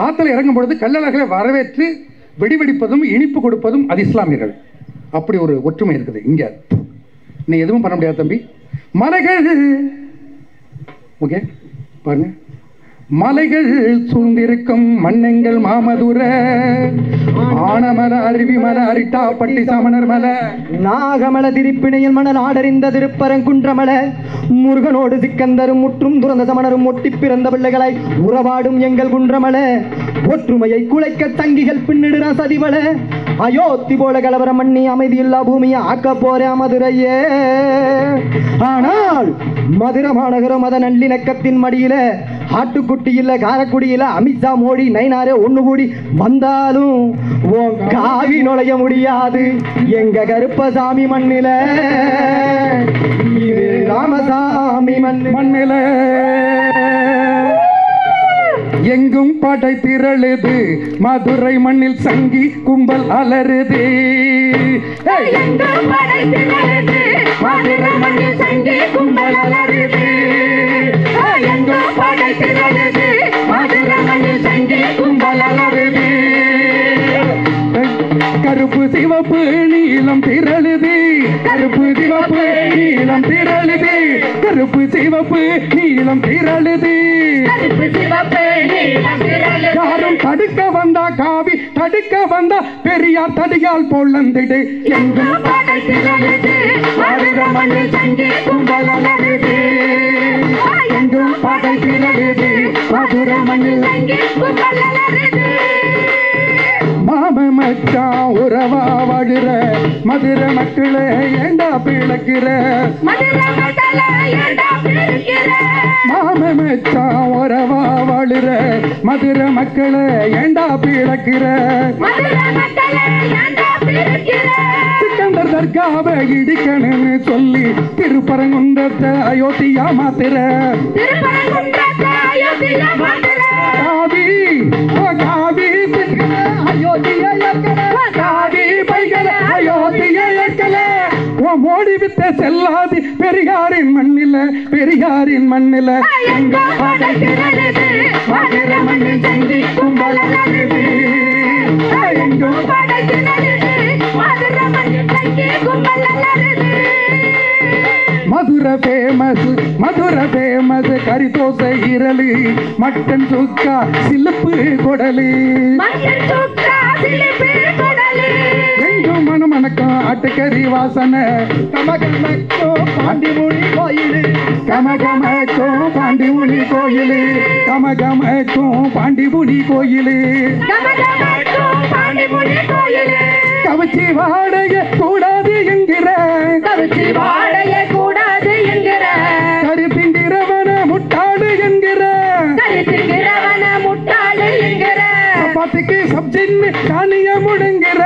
ஆற்றுல இறங்கும் பொழுது கள்ளழகரை வரவேற்று வெடிவெடிப்பதும் இனிப்பு கொடுப்பதும் அது இஸ்லாமியர்கள். அப்படி ஒரு ஒற்றுமை இருக்குது. இங்கே நீ எதுவும் பண்ண முடியாது தம்பி. மலைகள் ஓகே பாருங்க, மலைகள் சூழ்ந்திருக்கும் மண்ணெங்கள் மாமதுர ஆனமல அருவிமல அரிட்டாப்பட்டி சமணர் மலை நாகமல திருப்பிணையில் மணல் ஆடறிந்த திருப்பரங்குன்றமல முருகனோடு சிக்கந்தரும் முற்றும் துறந்த சமணரும் ஒட்டி பிறந்த பிள்ளைகளை உறவாடும் எங்கள் குன்றமல ஒற்றுமையை குலைக்க தங்கிகள் பின்னிடுற சதிவல அயோத்தி போல கலவரம் பண்ணி அமைதியில்லா பூமியை ஆக்க போற மதுரையே. ஆனால் மதுரை மாநகரம் மத நல்லிணக்கத்தின் மடியில ஆட்டுக்குட்டி இல்ல காரக்குடியில அமித்ஷா மோடி நைனாரே ஒண்ணு கூடி வந்தாலும் காவி நுழைய முடியாது எங்க கருப்பசாமி மண்ணில. இது ராமசாமி மண்ணில எங்கும் படை திரளுது, மதுரை மண்ணில் சங்கி கும்பல் அலறுது. எங்கும் படை திரளுது, மதுரை மண்ணில் சங்கி கும்பல் அலறுது. எங்கும் படை திரளுது, மதுரை மண்ணில் சங்கி கும்பல் அலறுது. கருப்பு சிவப்பு நீலம் திரளுது, கருப்பு சிவப்பு நீலம் திரளுது, கருப்பு சிவப்பு நீலம் திரளுது. யாரும் தடுக்க வந்தா காவி, தடுக்க வந்தா பெரியார் தடியால் பொல்லந்திடு. எங்கும் படை திரளுது, மதுரை மண்ணில் சங்கி கும்பல் அலறுது. எங்கும் படை திரளுது, மதுரை மண்ணில் சங்கி கும்பல் அலறுது. மாம மச்சான் உறவா வாடுற மதுரை மக்களே ஏண்டா பிளக்கிற மாம மச்சான் உறவா வாடுற மதுரை மக்களே ஏண்டா பிளக்கிற சிக்கந்தர் தர்காவை இடிக்கணும்னு சொல்லி திருப்பரங்குன்றத்தை அயோத்தியா மாத்திர காவி காவி காவி பைகள அயோத்தியா மோடி வித்த செல்லாதி பெரியாரின் மண்ணில பெரியாரின் மண்ணில மதுரை ஃபேமஸ் கறி தோசை இரலு மட்டன் சுக்கா சிலுப்பு கொடலு எங்கும் மணமணக்கம் ஆட்டுக்கறி வாசனை கமகமக்கும் பாண்டிமுனி கோயிலு கமகமக்கும் பாண்டிமுனி கோயிலு கமகமக்கும் பாண்டிமுனி கோயிலு கவச்சி வாடகை கூடாது என்கிற கருத்திங்கிறவன முட்டாடு என்கிற சப்பாத்திக்கு சப்ஜின்னு சாணிய முடுங்கிற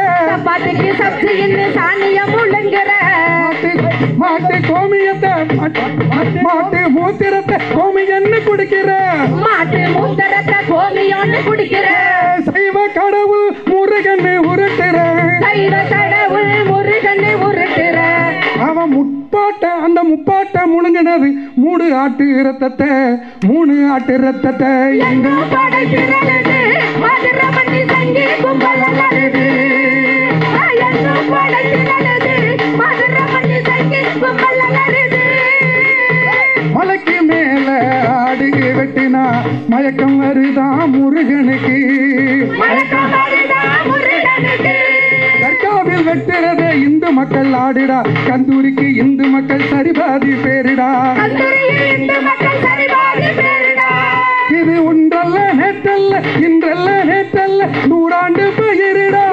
மாட்டு கோமியத்தை மாட்டு மூத்திரத்தை கோமியன்னு குடிக்கிற சைவ கடவுள் முருகன்னு உருட்டுற அவன் அந்த முப்பாட்ட முழுங்கினது மூணு ஆட்டு ரத்தத்தை எங்கும் மலைக்கு மேல ஆடு வெட்டினா மயக்கம் வருதான் முருகனுக்கு தர்காவில் வெட்டுறதே இந்து மக்கள் ஆடுடா கந்தூரிக்கு இந்து மக்கள் சரிபாதி பேரிடா இது ஒன்றல்ல நேற்றல்ல இன்றல்ல நேற்றல்ல நூறாண்டு பயிரிடா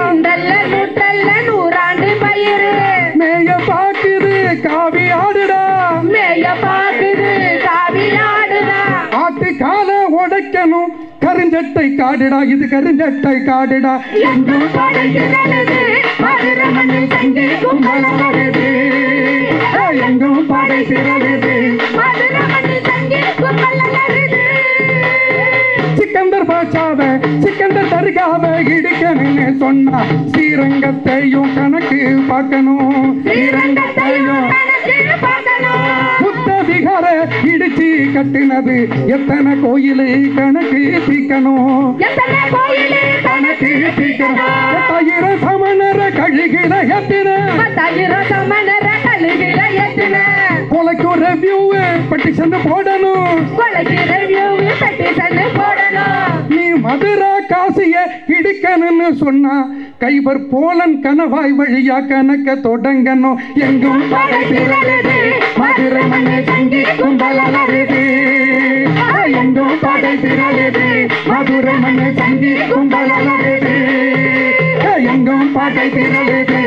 மேய பாக்குது காவி ஆடுடா ஆட்டு கால உடைக்கணும் கருஞ்சட்டை காடுடா இது கருஞ்சட்டை காடுடா எங்கும் எங்கும் பாடை திரளுது சிக்கந்தர் பாச்சாவை சிக்கந்தர் தர்காவை இடிக்கணும்னு சொன்னா ஸ்ரீரங்கத்தையும் கணக்கு பார்க்கணும் புத்த விகார இடிச்சு கட்டினது எத்தனை கோயிலு கணக்கு தீக்கணும் சமணர கழுகில கொலைக்கு ரெவ்யூ பெட்டிஷன் போடணும் நீ மதுரா காசிய இடிக்கணும்னு சொன்னா கைபர் போலன் கணவாய் வழியா கணக்க தொடங்கணும் எங்கும் மதுரை மண்ணை தங்கி கும்பலருது எங்கும் படை திரளுது மதுரை மண்ணை தங்கி கும்பலருது எங்கும் படை திரளுது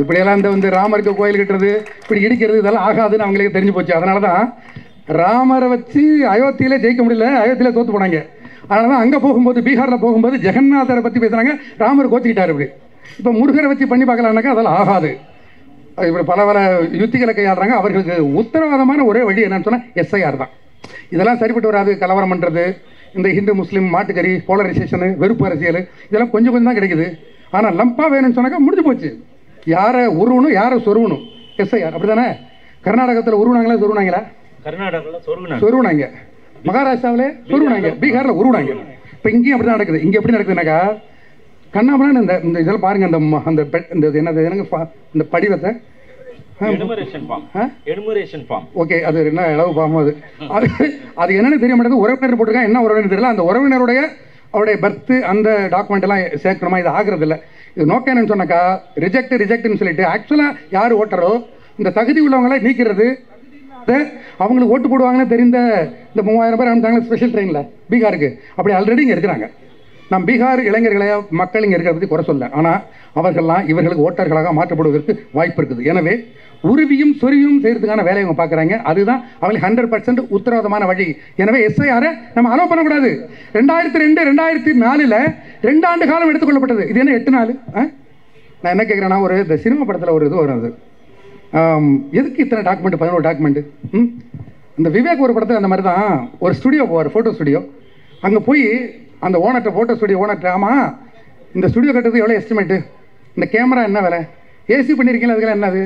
இப்படியெல்லாம் இந்த ராமருக்கு கோயில் கட்டுறது இப்படி இடிக்கிறது இதெல்லாம் ஆகாதுன்னு அவங்களுக்கு தெரிஞ்சு போச்சு. அதனால தான் ராமரை வச்சு அயோத்தியில ஜெயிக்க முடியல, அயோத்தியில தோத்து போனாங்க. அதனால தான் அங்கே போகும்போது பீகாரில் போகும்போது ஜெகநாதரை பற்றி பேசுகிறாங்க, ராமர் கோச்சிக்கிட்டார். இப்படி இப்போ முருகரை வச்சு பண்ணி பார்க்கலான்னாக்கா அதெல்லாம் ஆகாது. இப்படி பல பல யுத்திகளை கையாளுறாங்க. அவர்களுக்கு உத்தரவாதமான ஒரே வழி என்னன்னு சொன்னால் எஸ்ஐஆர் தான். இதெல்லாம் சரிப்பட்டு வராது. கலவரம் பண்ணுறது, இந்த ஹிந்து முஸ்லீம் மாட்டுக்கறி, போலரைசேஷனு, வெறுப்பு அரசியல், இதெல்லாம் கொஞ்சம் கொஞ்சம் தான் கிடைக்குது. ஆனால் லம்பா வேணும்னு சொன்னாக்கா முடிஞ்சு போச்சு. யாரை உருவணும் யாரை சொருவணும் எஸ்ஐஆர். அப்படி தானே? கர்நாடகத்தில் உருவனாங்களா சொருவனாங்களா? கர்நாடகாவில் சொருவனாங்க, மகாராஷ்டிராவில் சொருவனாங்க, பீகாரில் உருவனாங்க. இப்போ இங்கேயும் அப்படி தான் நடக்குது. இங்கே எப்படி நடக்குதுனாக்கா கண்ணாமண்ணா இந்த இந்த இதெல்லாம் பாருங்க, அந்த அந்த இந்த என்னது எனக்கு இந்த படிவத்தை ஓகே, அது என்ன அளவு ஃபார்ம் அது அது என்னன்னு தெரிய மாட்டேங்குது. உறவினர் போட்டிருக்கா, என்ன உறவினர் தெரியல. அந்த உறவினருடைய அவருடைய பர்த்து அந்த டாக்குமெண்ட் எல்லாம் சேர்க்கணுமா? இது ஆகிறது இல்லை. இது நோக்கம் என்னன்னு சொன்னாக்கா ரிஜெக்ட்னு சொல்லிட்டு ஆக்சுவலாக யார் ஓட்டரோ இந்த தகுதி உள்ளவங்களை நீக்கிறது, அவங்களுக்கு ஓட்டு போடுவாங்கன்னு தெரிந்த இந்த 3000 பேர் அனுப்பிட்டாங்க ஸ்பெஷல் ட்ரெயினில் பீகாருக்கு. அப்படி ஆல்ரெடி இங்கே இருக்கிறாங்க. நான் பீகார் இளைஞர்களை மக்கள் இங்கே இருக்கிறத பற்றி குறை சொல்ல, ஆனால் அவர்கள்லாம் இவர்களுக்கு ஓட்டர்களாக மாற்றப்படுவதற்கு வாய்ப்பு இருக்குது. எனவே உருவியும் சொருவியும் செய்கிறதுக்கான வேலையை அவங்க பார்க்குறாங்க. அதுதான் அவங்களுக்கு 100% உத்தரவாதமான வழி. எனவே எஸ்ஐஆரை நம்ம அலோவ் பண்ணக்கூடாது. 2002 2004 2 ஆண்டு காலம் எடுத்துக்கொள்ளப்பட்டது. இது என்ன 8 நாள்? நான் என்ன கேட்குறேன்னா, ஒரு இந்த சினிமா படத்தில் ஒரு இது வரும், அது எதுக்கு இத்தனை டாக்குமெண்ட், 11 டாக்குமெண்ட்டு? இந்த விவேக் ஒரு படத்தில் அந்த மாதிரி தான் ஒரு ஸ்டுடியோ போவார், ஃபோட்டோ ஸ்டுடியோ. அங்கே போய் அந்த ஓனர்கிட்ட, ஃபோட்டோ ஸ்டுடியோ ஓனர்கிட்ட, ஆமாம் இந்த ஸ்டுடியோ கட்டுறது எவ்வளோ எஸ்டிமேட்டு, இந்த கேமரா என்ன விலை, ஏசி பண்ணியிருக்கீங்களா, அதுக்கெல்லாம் என்னது,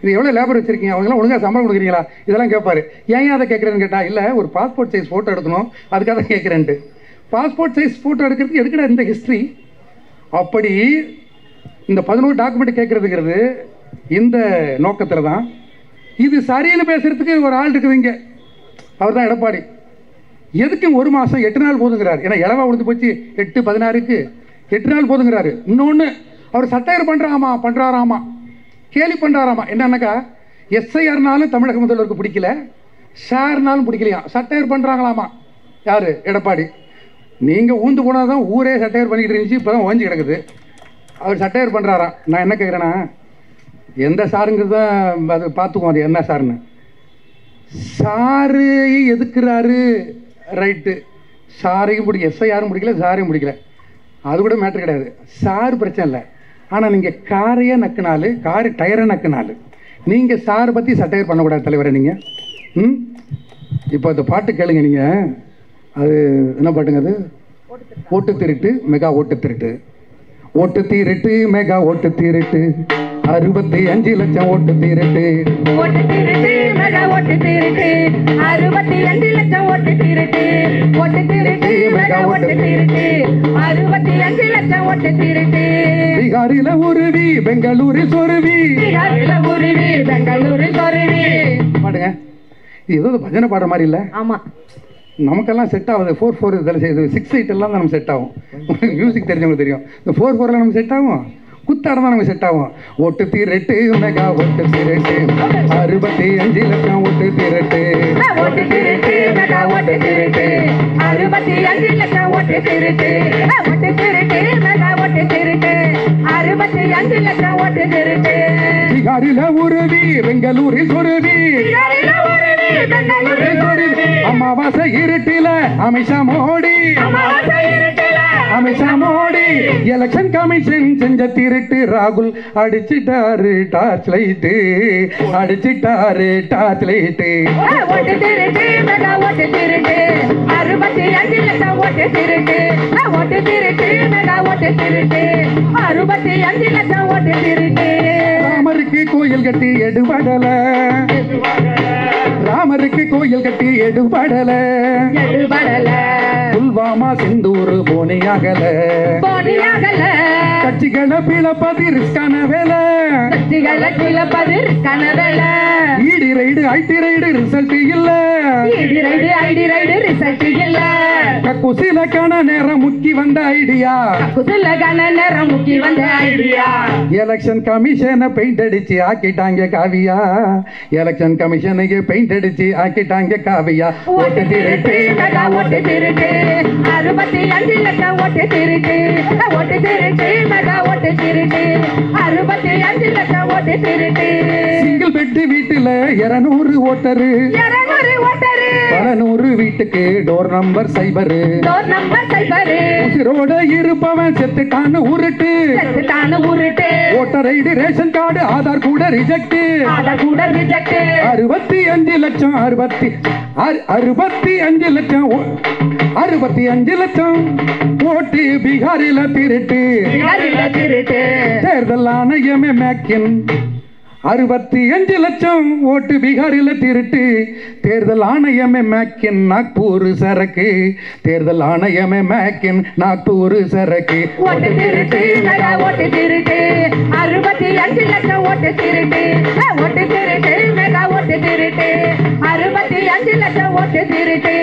இது எவ்வளோ லேபர் வச்சுருக்கீங்க, அவங்களாம் ஒழுங்காக சம்பளம் கொடுக்குறீங்களா, இதெல்லாம் கேட்பார். ஏன் அதை கேட்குறேன்னு கேட்டால், இல்லை ஒரு பாஸ்போர்ட் சைஸ் ஃபோட்டோ எடுக்கணும், அதுக்காக தான் கேட்குறேன்ட்டு. பாஸ்போர்ட் சைஸ் ஃபோட்டோ எடுக்கிறதுக்கு எதுக்குடா இந்த ஹிஸ்ட்ரி? அப்படி இந்த 11 டாக்குமெண்ட் கேட்குறதுங்கிறது இந்த நோக்கத்தில் தான். இது சரின்னு பேசுகிறதுக்கு ஒரு ஆள் இருக்குது இங்கே, அவர் தான் எடப்பாடி. எதுக்கு 1 மாதம் 8 நாள் போதுங்கிறார்? ஏன்னா இளவா உழுந்து போச்சு 8 16க்கு 8 நாள் போதுங்கிறாரு. இன்னொன்று, அவர் சட்டையர் பண்ணுறாராமா, கேலி பண்ணுறாராமா. என்னன்னாக்கா, எஸ்ஐஆர்னாலும் தமிழக முதல்வருக்கு பிடிக்கல, ஷேர்னாலும் பிடிக்கலையா, சட்டையர் பண்ணுறாங்களாமா. யார்? எடப்பாடி. நீங்கள் ஊந்து போனால் தான் ஊரே சட்டையர் பண்ணிக்கிட்டு இருந்துச்சு, இப்போ தான் ஓஞ்சி கிடக்குது. அவர் சட்டையர் பண்ணுறாராம். நான் என்ன கேட்குறேன்னா, எந்த சாருங்கிறது தான் அது பார்த்துக்குவோம், அது என்ன சாருன்னு. சாரு எதுக்குறாரு, ரைட்டு, சாரையும் பிடிக்கல, எஸ்ஐஆரும் பிடிக்கல, சாரையும் பிடிக்கல, அது கூட மேட்ரு கிடையாது. சார் பிரச்சனை இல்லை. ஆனால் நீங்கள் காரையே நக்குனாலு, காரு டயரை நக்குனாலு, நீங்கள் சாரை பற்றி சட்டையர் பண்ணக்கூடாது தலைவரை. நீங்கள் இப்போ அந்த பாட்டு கேளுங்க நீங்கள், அது என்ன பாட்டுங்க அது? ஓட்டு திருட்டு மெகா ஓட்டு திருட்டு, ஓட்டு திருட்டு மெகா ஓட்டு திருட்டு, 65 லட்சம் ஓட்டு திருட்டு, ஓட்டு திருட்டு மெகா ஓட்டு திருட்டு, 65 லட்சம் ஓட்டு திருட்டு, ஓட்டு திருட்டு மெகா ஓட்டு திருட்டு, 65 லட்சம் ஓட்டு திருட்டு. பீகாரில உருவி பெங்களூரில் சொருவி, பீகாரில உருவி பெங்களூரில் சொருவி. பாடுங்க. இது ஏதோ பஜனை பாடுற மாதிரி இல்லை. ஆமா, நமக்கெல்லாம் செட் ஆகுது. 4/4 இதில் செய்யுது, 6/8 எல்லாம் தான் நமக்கு செட் ஆகும். மியூசிக் தெரிஞ்சவங்க தெரியும். இந்த 4/4 நமக்கு செட் ஆகும், குத்தாடம் தான் நமக்கு செட் ஆகும். ஓட்டு திருட்டு மெகா ஓட்டு திருட்டு, 65 லட்சம் ஓட்டு திருட்டு, ஓட்டு திருட்டு மெகா ஓட்டு திருட்டு, 65 லட்சம் ஓட்டு திருட்டு, ஓட்டு திருட்டு மெகா ஓட்டு திருட்டு, 65 லட்சம் ஓட்டு திருட்டு. பீகாரில உருவி பெங்களூரில் சொருவி, பீகாரில உருவி பெங்களூரில் சொருவி, அமாவாசை இருட்டில அமித்ஷா மோடி, அமாவாசை இருட்டில அமித்ஷா மோடி, எலெக்ஷன் கமிஷன் செஞ்ச திருட்டு ராகுல் அடிச்சிட்டாரு டார்ச் லைட்டு, அடிச்சிட்டாரு டார்ச் லைட்டு. ஓட்டு திருட்டு மெகா ஓட்டு திருட்டு, 65 லட்சம் ஓட்டு திருட்டு, ஓட்டு திருட்டு மெகா ஓட்டு திருட்டு, 65 லட்சம் ஓட்டு திருட்டு. ராமருக்கு கோயில் கட்டி எடுபடல, ராமருக்கு கோயில் கட்டி எடுபடல, எடுபடல, புல்வாமா சிந்தூர் போனியாகல, போனியாகல, கட்சிகளை பிளப்பது ரிஸ்கான வேலை, கட்சிகளை கிளப்பது ரிஸ்கான வேலை, ED ride ID ride result இல்ல, இடி ரைடு ஐடி ரைடு ரிசல்ட் இல்ல, கக்குசிலக்கான நேரம் முக்கி வந்த ஐடியா, குசலகான நேரம் முக்கி வந்த ஐடியா. எலெக்ஷன் கமிஷனை பெயிண்ட் அடிச்சு ஆக்கிட்டாங்க காவியா, எலெக்ஷன் கமிஷனுக்கு பெயிண்ட் அடிச்சு ஆக்கிட்டாங்க காவியா. ஓட்டு திருட்டு மெகா ஓட்டு திருட்டு, 65 லட்சம் ஓட்டு திருட்டு, ஓட்டு திருட்டு மெகா ஓட்டு திருட்டு, 65 லட்சம் ஓட்டு திருட்டு. சிங்கிள் பெட்டு வீட்டுல 200 ஓட்டரு, 200 ஓட்டரு, பல 100 வீட்டுக்கு டோர் நம்பர் 0, டோர் நம்பர் 0, உசிரோட இருப்பவன் செத்துட்டான்னு உருட்டு, செத்துட்டானு உருட்டு, voter ID ration card Aadhaar கூட ரிஜெக்ட், அத கூட ரிஜெக்ட், 65 லட்சம் 65 லட்சம் 65 லட்சம் ஓட்டு பீகாரில திருட்டு, பீகாரில திருட்டு, தேர்தல் ஆணையமே மேக்கின் 65 லட்சம் ஓட்டு பீகாரில் திருட்டு, தேர்தல் ஆணையமே மேக்கின் நாக்பூர் சரக்கு, தேர்தல் ஆணையமே மேக்கின் நாக்பூர் சரக்கு. ஓட்டு திருட்டு மெகா ஓட்டு திருட்டு, 65 லட்சம் ஓட்டு திருட்டு, ஓட்டு திருட்டு மெகா ஓட்டு திருட்டு, 65 லட்சம் ஓட்டு திருட்டு.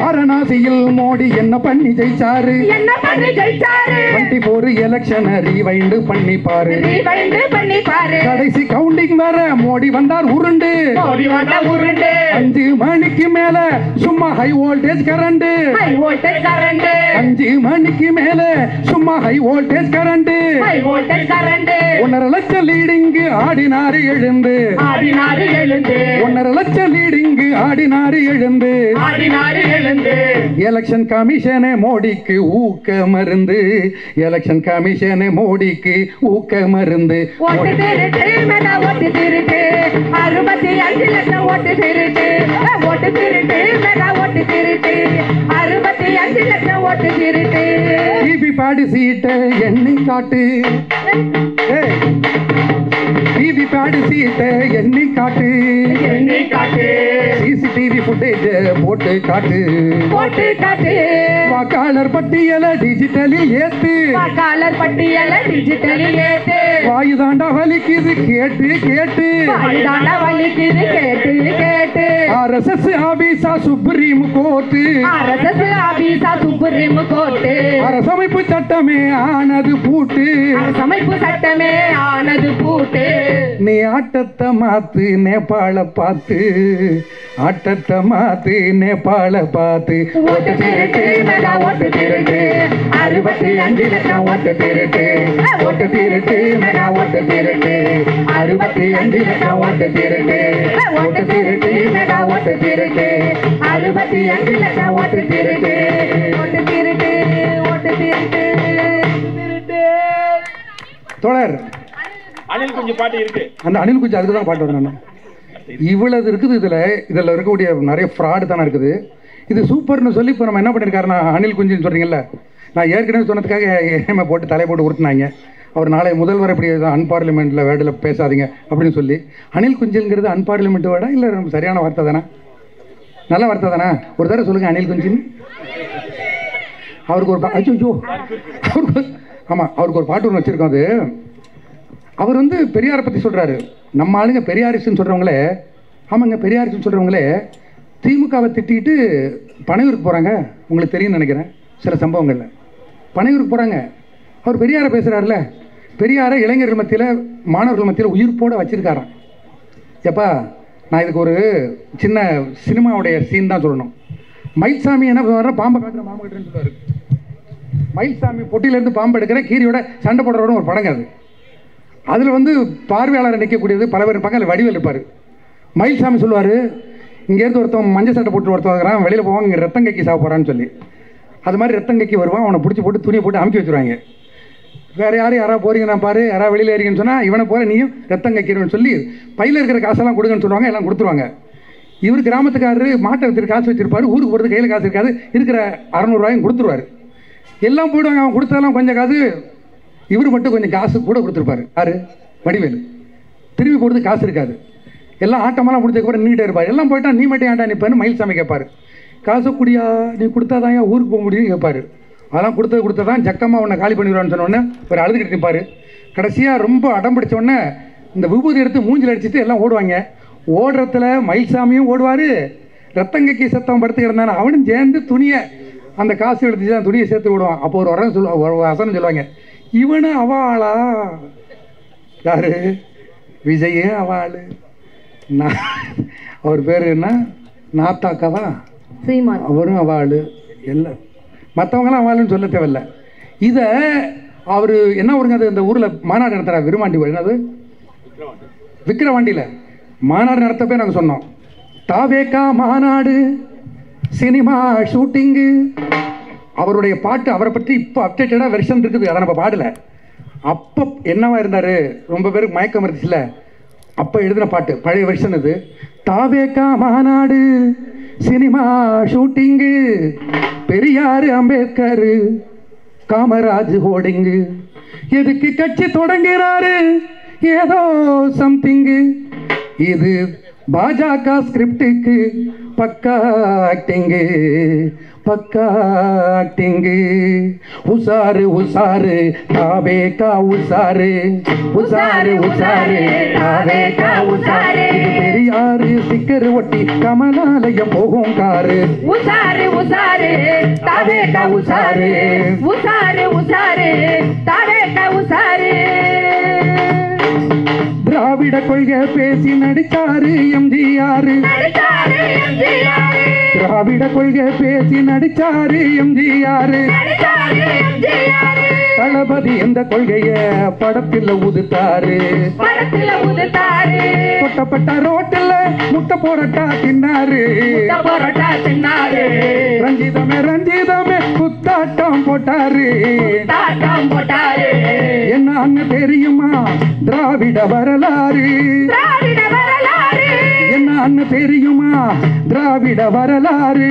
வாரணாசியில் மோடி என்ன பண்ணி ஜெயிச்சாரு, என்ன பண்ணி ஜெயிச்சாரு, 24 எலெக்ஷன் ரீவைண்ட் பண்ணி பாரு, ரீவைண்ட் பண்ணி பாரு, கடைசி கவுண்டிங் வேற மோடி வந்தார் உருண்டு, மோடி வந்தா உருண்டு, 5 மணிக்கு மேல சும்மா high voltage current, high voltage current, 5 மணிக்கு மேல சும்மா high voltage current, high voltage current, 1.5 லட்சம் லீடிங் ஆடினாரு எழுந்து, ஆடினாரு எழுந்து, 1.5 லட்சம் லீடிங் ஆடினாரு எழுந்து, ஆடினாரு எழுந்து, எலெக்ஷன் கமிஷனே மோடிக்கு ஊக்க மருந்து, எலெக்ஷன் கமிஷனே மோடிக்கு ஊக்க மருந்து. ஓட்டு திருட்டு மெகா ஓட்டு திருட்டு, 65 லட்சம் ஓட்டு திருட்டு, ஓட்டு திருட்டு மெகா ஓட்டு திருட்டு, 65 லட்சம் ஓட்டு திருட்டு. டிவி பாடி சீட்டை எண்ணி காட்டு, டிவி பாடி சீட்டை எண்ணி காட்டு, எண்ணி காட்டு, சிசிடிவி ஃபுட்டேஜ் போட்டு காட்டு, போட்டு காட்டு, வாக்காளர் பட்டியலை டிஜிட்டலில் ஏத்து, வாக்காளர் பட்டியல டிஜிட்டலில் ஏத்து, வாயுதாண்டா வலிக்குது கேட்டு கேட்டு, வாய்தாண்டா வலிக்குது கேட்டு கேட்டு, ஆர்எஸ்எஸ் ஆபீஸா சுப்ரீம் கோர்ட்டு, RSS ஆபீஸா சுப்ரீம் கோர்ட்டு, அரசமைப்பு சட்டமே ஆனது பூட்டு, அரசமைப்பு சட்டமே ஆனது பூட்டு. நீ ஆட்டத்தை மாத்து நேபாள பார்த்து, ஆட்டத்தை மாத்து நேபாள பார்த்து. ஓட்டு திருட்டு மெகா ஓட்டு திருட்டு, 65 லட்சம் ஓட்டு திருட்டு, ஓட்டு திருட்டு மெகா ஓட்டு திருட்டு, 65 லட்சம் ஓட்டு திருட்டு, ஓட்டு திருட்டு மெகா ஓட்டு திருட்டு, 65 லட்சம் ஓட்டு திருட்டு, ஓட்டு திருட்டு, ஓட்டு திருட்டு, திருட்டு. தொடர் அணில் குஞ்சு பாட்டு இருக்கு. அந்த அணில் குஞ்சு அதுக்கு தான் பாட்டு வரணும். இவ்வளவு இருக்குது. இதில் இருக்கக்கூடிய நிறைய ஃப்ராடு தானே இருக்குது. இது சூப்பர்னு சொல்லி இப்போ நம்ம என்ன பண்ணியிருக்காருன்னா, அணில் குஞ்சுன்னு சொல்கிறீங்கல்ல, நான் ஏற்கனவே சொன்னதுக்காக ஏமா போட்டு தலையை போட்டு உருட்டினாங்க. அவர் நாளை முதல்வர் இப்படி அன்பார்லிமெண்ட்டில் வேர்டில் பேசாதீங்க அப்படின்னு சொல்லி. அணில் குஞ்சுங்கிறது அன்பார்லிமெண்ட் வேர்டா இல்லை சரியான வார்த்தை தானே, நல்ல வார்த்தை தானே? ஒரு தடவை சொல்லுங்கள் அணில் குஞ்சுன்னு. அவருக்கு ஒரு ஐயோ அவருக்கு ஆமாம் அவருக்கு ஒரு பாட்டு ஒன்று வச்சுருக்கோம். அது அவர் வந்து பெரியாரை பற்றி சொல்கிறாரு. நம்ம ஆளுங்க பெரியாரிஸ்ன்னு சொல்கிறவங்களே, ஆமாங்க பெரியாரிஸ்ன்னு சொல்கிறவங்களே திமுகவை திட்டிட்டு பனையூருக்கு போகிறாங்க. உங்களுக்கு தெரியும்னு நினைக்கிறேன் சில சம்பவங்களில். பனையூருக்கு போகிறாங்க. அவர் பெரியாரை பேசுகிறாருல, பெரியாரை இளைஞர்கள் மத்தியில் மாணவர்கள் மத்தியில் உயிர்ப்போடு வச்சுருக்காராம். எப்பா நான் இதுக்கு ஒரு சின்ன சினிமாவுடைய சீன் தான் சொல்லணும். மயில்சாமி என்ன பண்ணுவார், பாம்பை காட்டுற பாம்பு கட்டுறேன்னு சொல்லுவார். மயில்சாமி பொட்டியிலேருந்து பாம்பு எடுக்கிற கீரியோட சண்டை போடுறோட ஒரு படங்க அது. அதில் வந்து பார்வையாளரை நிற்கக்கூடியது பல பேர் இருப்பாங்க. அதில் வடிவேல் இருப்பார். மயில்சாமி சொல்லுவார், இங்கேருந்து ஒருத்தன் மஞ்சள் சட்டை போட்டு ஒருத்தன் வெளியில் போவாங்க, இங்கே ரத்தம் கைக்கு சாப்பிட போகிறான்னு சொல்லி. அது மாதிரி ரத்தம் கைக்கு வருவான். அவனை பிடிச்சி போட்டு துணியை போட்டு அமுக்கி வச்சுருவாங்க. வேறு யாராவது போகிறீங்க நான் பாரு, யாராவது வெளியில் ஏறிங்கன்னு சொன்னால் இவனை போகிற நீயும் ரத்தம் கைக்கிறன்னு சொல்லி பையில் இருக்கிற காசெல்லாம் கொடுங்கன்னு சொல்லுவாங்க. எல்லாம் கொடுத்துருவாங்க. இவர் கிராமத்துக்காரரு மாட்டை வச்சுட்டு காசு வச்சுருப்பார். ஊருக்கு போகிறது கையில் காசு இருக்காது. இருக்கிற 600 ரூபாயும் கொடுத்துருவார். எல்லாம் போயிடுவாங்க. அவன் கொடுத்தாலும் கொஞ்சம் காசு, இவர் மட்டும் கொஞ்சம் காசு கூட கொடுத்துருப்பாரு. யாரு? வடிவேலு. திரும்பி போகிறது காசு இருக்காது. எல்லாம் ஆட்டமெல்லாம் முடிஞ்சதுக்கப்புறம் நீட்டே இருப்பார். எல்லாம் போயிட்டா நீ மட்டும் ஏன்டா நிற்பான்னு மயில்சாமி கேட்பார். காசு குடியா, நீ கொடுத்தாதான் ஏன் ஊருக்கு போக முடியும்னு கேட்பார். அதெல்லாம் கொடுத்ததான் ஜக்கமாக உன்னை காலி பண்ணிடுவான்னு சொன்னோடனே ஒரு அழுதுகிட்டு நிற்பார். கடைசியாக ரொம்ப அடம் பிடிச்ச உடனே இந்த விபூதி எடுத்து மூஞ்சில் அடிச்சுட்டு எல்லாம் ஓடுவாங்க. ஓடுறதுல மயில்சாமியும் ஓடுவார். ரத்தங்கைக்கு சத்தம் படுத்து கிடந்தானே அவனும் சேர்ந்து துணியை அந்த காசு எடுத்துச்சு தான் துணியை சேர்த்து விடுவான். அப்போ ஒரு வசனம் சொல்லுவாங்க, இவனு அவாளா, யாரு? விஜய் அவாள். அவர் பேர் என்ன? நாத்தாக்காவா? சீமான். அவரும் அவாள். எல்லாம் மற்றவங்களாம் அவாளுன்னு சொல்ல தேவையில்லை. இதை அவர் என்ன வருங்க, அது இந்த ஊரில் மாநாடு நடத்துகிறார். விருமாண்டி என்னது விக்கிரவாண்டியில் மாநாடு நடத்தப்பே நாங்கள் சொன்னோம், தாவேக்கா மாநாடு சினிமா ஷூட்டிங்கு. அவருடைய பாட்டு அவரை பற்றி இப்போ அப்டேட்டடாக வெர்ஷன் இருக்குது. அதை நம்ம பாடலை. அப்போ என்னவா இருந்தார், ரொம்ப பேருக்கு மயக்கம் இருந்துச்சுல, அப்போ எழுதின பாட்டு பழைய வெர்ஷன் இது. தாவேக்கா மாநாடு சினிமா ஷூட்டிங்கு, பெரியார் அம்பேத்கர் காமராஜ் ஹோர்டிங்கு, எதுக்கு கட்சி தொடங்கிறாரு ஏதோ சம்திங்கு, இது பாஜக ஸ்கிரிப்டுக்கு பக்கா ஆக்டிங்கு, பக்கா ஆக்டிங்கு. உசாரு உசாரு தாவேகா உசாரு, உசாரு உசாரு தாவேகா உசாரு. பெரியாரு சிக்கர் ஒட்டி கமலாலயம் போகும் காரு. உசாரு உசாரு தாவேகா உசாரு, உசாரு உசாரு தாவேகா உசாரு. திராவிட கொள்கை பேசி நடிச்சாரு எம்ஜிஆர், திராவிட கொள்கை பேசி நடிச்சாரு எம்ஜிஆர். தளபதி எந்த கொள்கைய படத்தில் உதுத்தாரு, கொட்டப்பட்ட ரோட்டில் முட்டை போரட்டா தின்னாரு. ரஞ்சிதமே ரஞ்சிதமே குத்தாட்டம் போட்டாரு. என்னன்னு தெரியுமா திராவிட வரலாறு, என்னன்னு தெரியுமா திராவிட வரலாறு.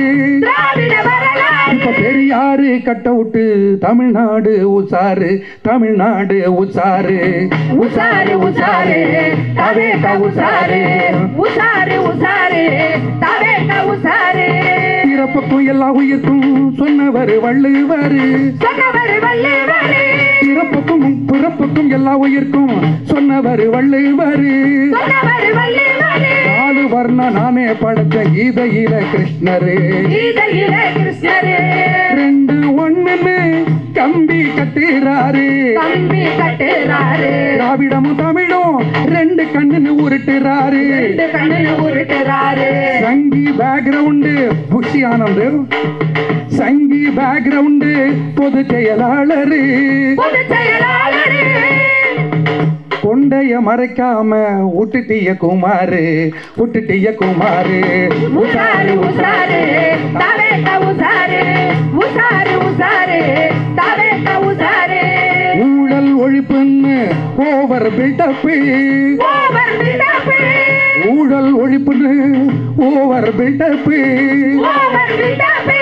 இப்ப பெரியாரு கட்ட விட்டு தமிழ்நாடு உசாரு, தமிழ்நாடு உசாரு, உசாரு உசாரு தாவேகா உசாரு, உசாரு உசாரு தாவேகா உசாரு. பிறப்புக்கும் எல்லா உயிர்க்கும் சொன்னவர் வள்ளுவர், சொன்னவர் வள்ளுவர். பிறப்புக்கும் பிறப்புக்கும் எல்லா உயிர்க்கும் சொன்னவர் வள்ளுவர். சொன்னவர் வள்ளுவர். நாலு வர்ண நானே படைச்ச கீதையில கிருஷ்ணரு, கீதையில கிருஷ்ணரு. ரெண்டு ஒண்ணுன்னு கம்பி கட்டுறாரு, கம்பி கட்டுறாரு. திராவிடமும் தமிழும் ரெண்டு கண்ணுன்னு உருட்டுறாரு. ரெண்டு கண்ணுல உருட்டுறாரு. சங்கி பேக்ரவுண்டு புஷி ஆனந்து, சங்கி பேக்ரவுண்டு பொது செயலாளரு, பொது செயலாளரு. கொண்டைய மறைக்காம விட்டுட்டிய குமாரு, விட்டுட்டிய குமாரு. உசாரு உசாரு தாவேகா உசாரு, உசாரு உசாரு தாவேகா உசாரு. ஊழல் ஒழிப்புன்னு ஓவர் பில்டப்பு, ஓவர் பில்டப்பு, ஊழல் ஒழிப்புன்னு ஓவர் பில்டப்பு. Over build-up.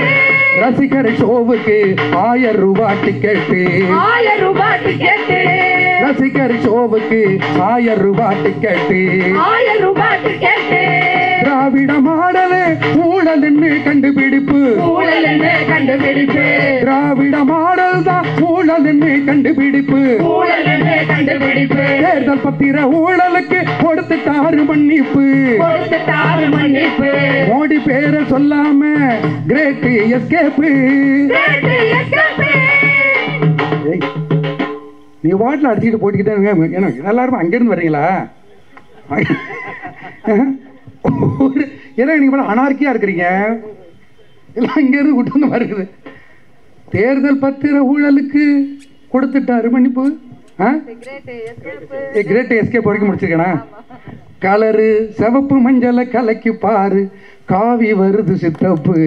ரசிகர் ஷோவுக்கு 1000 ரூபாய் டிக்கெட்டு, 1000 ரூபாய் டிக்கெட்டு. ரசிகர் ஷோவுக்கு 1000 ரூபாய் டிக்கெட்டு. 1000 ரூபாய் டிக்கெட்டு. திராவிட மாடலு ஊழல்னு கண்டுபிடிப்பு, ஊழல்னு கண்டுபிடிப்பு. திராவிட மாடல் தான் ஊழல்னு கண்டுபிடிப்பு. ஊழல்னு கண்டுபிடிப்பு. தேர்தல் பத்திர ஊழலுக்கு கொடுத்துட்டாரு மன்னிப்பு, கொடுத்துட்டாரு மன்னிப்பு. மோடி பேரை சொல்லாம கிரேட் எஸ்கேப்பு. Great escape. நீ வாட்டில் அடிச்சுட்டு போட்டுக்கிட்டே இருங்க. ஏன்னா எல்லாருமே அங்கேருந்து வர்றீங்களா? ஏன்னா நீங்க மேலே அனார்க்கியா இருக்கிறீங்க, எல்லாம் இங்கேருந்து கூட்டு வந்து வருகுது. தேர்தல் பத்திர ஊழலுக்கு கொடுத்துட்டாரு மன்னிப்பு. கிரேட் எஸ்கேப் வரைக்கும் முடிச்சிருக்கேனா? கலரு சிவப்பு மஞ்சளை கலக்கி பாரு, காவி வருது சித்தப்பு,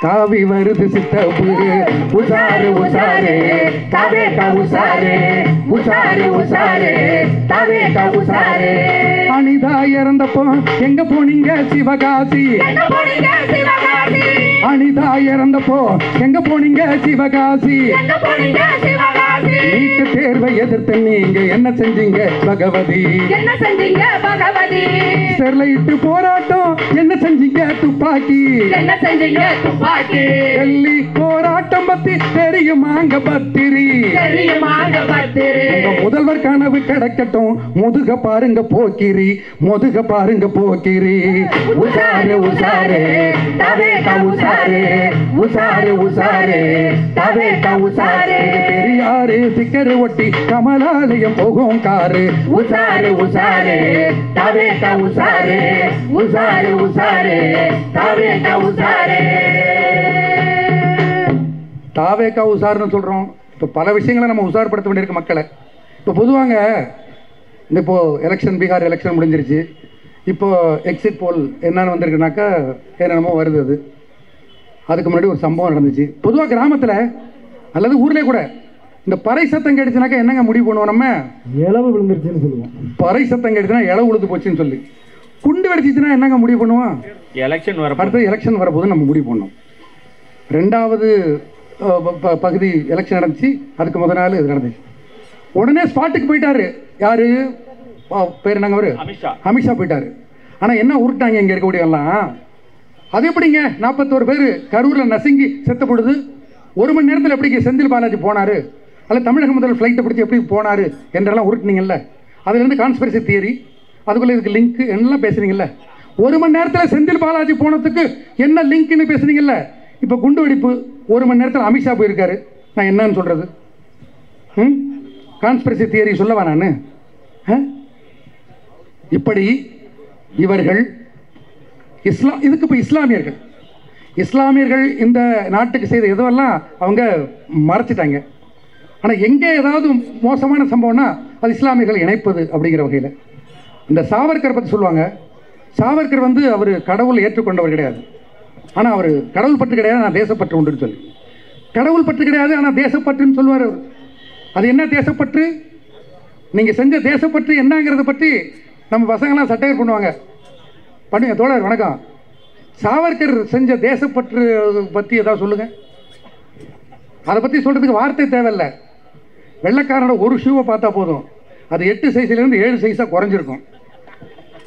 காவி வருது சித்தப்பு. உசாரு உசாரு தாவேகா உசாரு, உசாரு உசாரு தாவேகா உசாரு. அனிதா இறந்தப்போ எங்க போனீங்க சிவகாசி, எங்க போனீங்க சிவகாசி. அனிதா இறந்தப்போ எங்க போனீங்க சிவகாசி. எங்க போனீங்க சிவகாசி. நீட்டு தேர்வை எதிர்த்து நீங்க என்ன செஞ்சீங்க பகவதி, என்ன செஞ்சீங்க பகவதி. ஸ்டெர்லைட் போராட்டம் என்ன செஞ்சீங்க துப்பாக்கி, என்ன செஞ்சீங்க துப்பாக்கி. டெல்லி போராட்டம் பத்தி தெரியுமாங்க பத்திரி, தெரியுமாங்க பத்திரி. உங்க முதல்வர் கனவு கிடக்கட்டும், முதுக பாருங்க போக்கிரி, முதுக பாருங்க போக்கிரி. உசாரு உசாரு தாவேகா உசாரு, உசாரு உசாரு தாவேகா உசாரு. பெரியாரு சிக்கர் ஒட்டி கமலாலயம் போகும் காரு. உசாரு உசாரு தாவேகா உசாரு, உசாரு உசாரு தாவேகா உசாரு. தாவேகா உசாருன்னு சொல்றோம். இப்போ பல விஷயங்களை நம்ம உசார்படுத்த வேண்டியிருக்கு மக்களை. இப்போ பொதுவாங்க இந்த இப்போ எலெக்ஷன், பீகார் எலெக்ஷன் முடிஞ்சிருச்சு. இப்போ எக்ஸிட் போல் என்னன்னு வந்திருக்குனாக்கா என்னென்னமோ வருது. அது அதுக்கு முன்னாடி ஒரு சம்பவம் நடந்துச்சு. பொதுவாக கிராமத்தில் அல்லது ஊர்லேயே கூட இந்த பறை சத்தம் கேட்டுச்சுனாக்கா என்னங்க முடிவு பண்ணுவோம்? நம்ம இளவு விழுந்துருச்சுன்னு சொல்லுவோம். பறை சத்தம் கேட்டுச்சுன்னா இளவு உழுது போச்சுன்னு சொல்லி. குண்டு வெடிச்சிச்சுன்னா என்னங்க முடிவு பண்ணுவோம்? எலெக்ஷன் வர அடுத்து எலெக்ஷன் வரப்போது நம்ம முடிவு பண்ணோம். ரெண்டாவது பகுதி எலெக்ஷன் நடந்துச்சு, அதுக்கு முதல் நாள் இது நடந்துச்சு. உடனே ஸ்பாட்டுக்கு போயிட்டாரு. யாரு பேர் என்னங்க? அவரு அமித்ஷா. அமித்ஷா போயிட்டாரு. ஆனால் என்ன உருட்டாங்க இங்கே இருக்கக்கூடியவெல்லாம்? அது எப்படிங்க 41 பேர் கரூரில் நசுங்கி செத்த பொழுது 1 மணி நேரத்தில் எப்படிங்க செந்தில் பாலாஜி போனார், அல்ல தமிழக முதல் ஃப்ளைட்டை பிடிச்சி எப்படி போனார் என்றெல்லாம் உருட்டுனீங்கல்ல. அதுலேருந்து கான்ஸ்பிரசி தியரி, அதுக்குள்ளே இதுக்கு லிங்க் என்னெல்லாம் பேசுறீங்கல்ல. 1 மணி நேரத்தில் செந்தில் பாலாஜி போனதுக்கு என்ன லிங்க்னு பேசுனீங்கல்ல. இப்போ குண்டு வெடிப்பு 1 மணி நேரத்தில் அமித்ஷா போயிருக்காரு. நான் என்னன்னு சொல்கிறது? கான்ஸ்பிரசி தியரி சொல்லவா நான்? இப்படி இவர்கள் இதுக்கு இப்போ இஸ்லாமியர்கள் இந்த நாட்டுக்கு செய்த எதுவெல்லாம் அவங்க மறைச்சிட்டாங்க. ஆனால் எங்கே ஏதாவது மோசமான சம்பவம்னா அது இஸ்லாமியர்கள் இணைப்பது அப்படிங்கிற வகையில். இந்த சாவர்கர் பற்றி சொல்லுவாங்க. சாவர்கர் அவர் கடவுள் ஏற்றுக்கொண்டவர் கிடையாது, ஆனால் அவர் கடவுள் பற்று கிடையாது, நான் தேசப்பற்று உண்டுன்னு சொல்லி. கடவுள் பற்று கிடையாது, ஆனால் தேசப்பற்றுன்னு சொல்லுவார் அவர். அது என்ன தேசப்பற்று? நீங்கள் செஞ்ச தேசப்பற்று என்னங்கிறத பற்றி நம்ம பசங்களாம் சட்டையர் பண்ணுவாங்க. பண்ணுங்க தோழர், வணக்கம். சாவர்கர் செஞ்ச தேசப்பற்று பற்றி ஏதாவது சொல்லுங்கள். அதை பற்றி சொல்கிறதுக்கு வார்த்தை தேவையில்லை. வெள்ளைக்காரனோட ஒரு ஷூவை பார்த்தா போதும், அது 8 சைஸ்லேருந்து 7 சைஸாக குறைஞ்சிருக்கும்.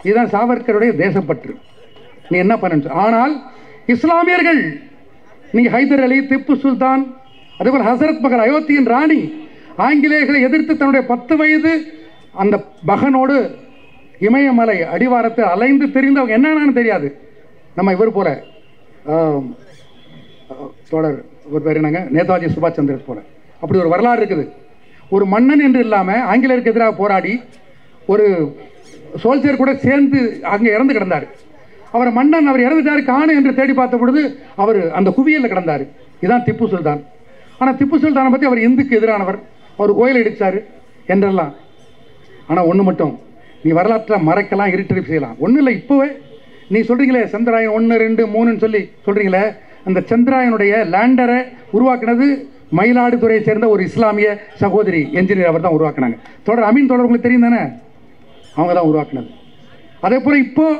இதுதான் சாவர்கருடைய தேசப்பற்று. நீ என்ன பண்ண? ஆனால் இஸ்லாமியர்கள், நீங்கள் ஹைதர் அலி, திப்பு சுல்தான், அதேபோல் ஹசரத் மகர் அயோத்தியின் ராணி ஆங்கிலேயர்களை எதிர்த்து தன்னுடைய 10 வயது அந்த மகனோடு இமயமலை அடிவாரத்தை அலைந்து தெரிந்து அவங்க என்னன்னு தெரியாது. நம்ம இவர் போல தோழர் ஒரு பேர் என்னங்க, நேதாஜி சுபாஷ் சந்திரஸ் போல அப்படி ஒரு வரலாறு இருக்குது. ஒரு மன்னன் என்று இல்லாமல் ஆங்கிலேயருக்கு எதிராக போராடி ஒரு சோல்ஜர் கூட சேர்ந்து அங்கே இறந்து கிடந்தார். அவர் மன்னன் அவர் இறந்துட்டார் காணு என்று தேடி பார்த்த பொழுது அவர் அந்த குவியலில் கிடந்தார். இதுதான் திப்பு சுல்தான். ஆனால் திப்பு சுல்தானை பற்றி அவர் இந்துக்கு எதிரானவர், அவர் கோயில் இடித்தார் என்றெல்லாம். ஆனால் ஒன்று மட்டும், நீ வரலாற்றில் மறைக்கலாம், இருட்டடிப்பு செய்யலாம். ஒன்றும் இல்லை. இப்போவே நீ சொல்கிறீங்களே சந்திராயன் 1, 2, 3ன்னு சொல்லி சொல்கிறீங்களே, அந்த சந்திராயனுடைய லேண்டரை உருவாக்கினது மயிலாடுதுறையை சேர்ந்த ஒரு இஸ்லாமிய சகோதரி என்ஜினியர் அவர் தான் உருவாக்குனாங்க. தொடர் அமீன் தொடர் உங்களுக்கு தெரியும் தானே, அவங்க தான் உருவாக்குனது. அதே போல் இப்போது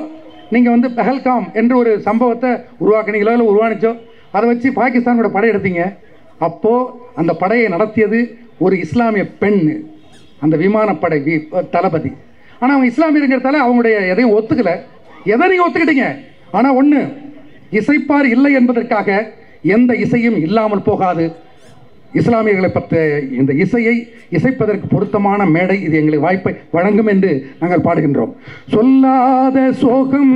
நீங்கள் பெஹல்காம் என்ற ஒரு சம்பவத்தை உருவாக்குனீங்களோ இல்லை உருவானிச்சோ, அதை வச்சு பாகிஸ்தானோட படை எடுத்தீங்க. அப்போது அந்த படையை நடத்தியது ஒரு இஸ்லாமிய பெண், அந்த விமானப்படை தளபதி. ஆனால் அவங்க இஸ்லாமியங்கிறதால அவங்களுடைய எதையும் ஒத்துக்கலை. எதை நீங்கள் ஒத்துக்கிட்டீங்க? ஆனால் ஒன்று, இசைப்பார் இல்லை என்பதற்காக எந்த இசையும் இல்லாமல் போகாது. இஸ்லாமியர்களை பற்றி இந்த இசையை இசைப்பதற்கு பொருத்தமான மேடை இது எங்களுக்கு வாய்ப்பை வழங்கும் என்று நாங்கள் பாடுகின்றோம். சொல்லாத சோகம்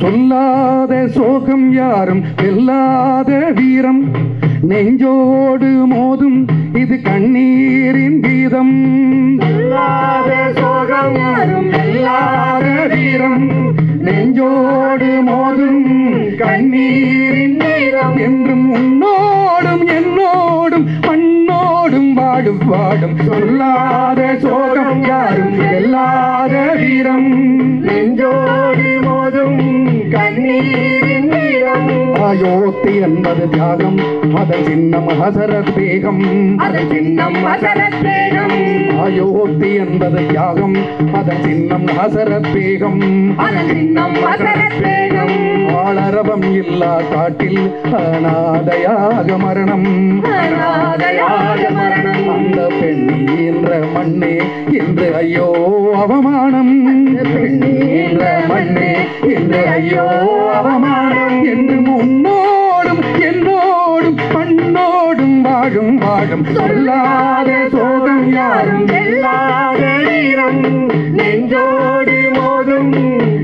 சொல்லாத சோகம் யாரும் வெல்லாத வீரம், நெஞ்சோடு மோதும் இது கண்ணீரின் கீதம். சொல்லாத சோகம் யாரும் வெல்லாத வீரம், நெஞ்சோடு மோதும் கண்ணீரின் வீரம். என்றும் உன்னோடும் என்னோடும் மண்ணோடும் வாடும் வாடும். சொல்லாத சோகம் யாரும் வெல்லாத வீரம், நெஞ்சோடு மோதும் கண்ணீரின் வீரம். அயோத்தி என்பது தியாகம், அதன் சின்னம் ஹசரத் பேகம், அதன் சின்னம் ஹசரத் பேகம். அயோத்தி என்பது தியாகம், அதன் சின்னம் ஹசரத் பேகம், அதன் சின்னம் ஹசரத் பேகம். ஆளரவம் இல்லா காட்டில் அநாதையாக மரணம், அநாதையாக மரணம். அந்த பெண்ணி என்ற மண்ணே என்று ஐயோ அவமானம், பெண்ணி என்ற மண்ணே என்று ஐயோ அவமானம். என்று முன்னோடும் என்னோடும் மண்ணோடும் வாழும் வாழும். சொல்லாத சோகம் யாரும் வெல்லாத வீரம், நெஞ்சோடு மோதும்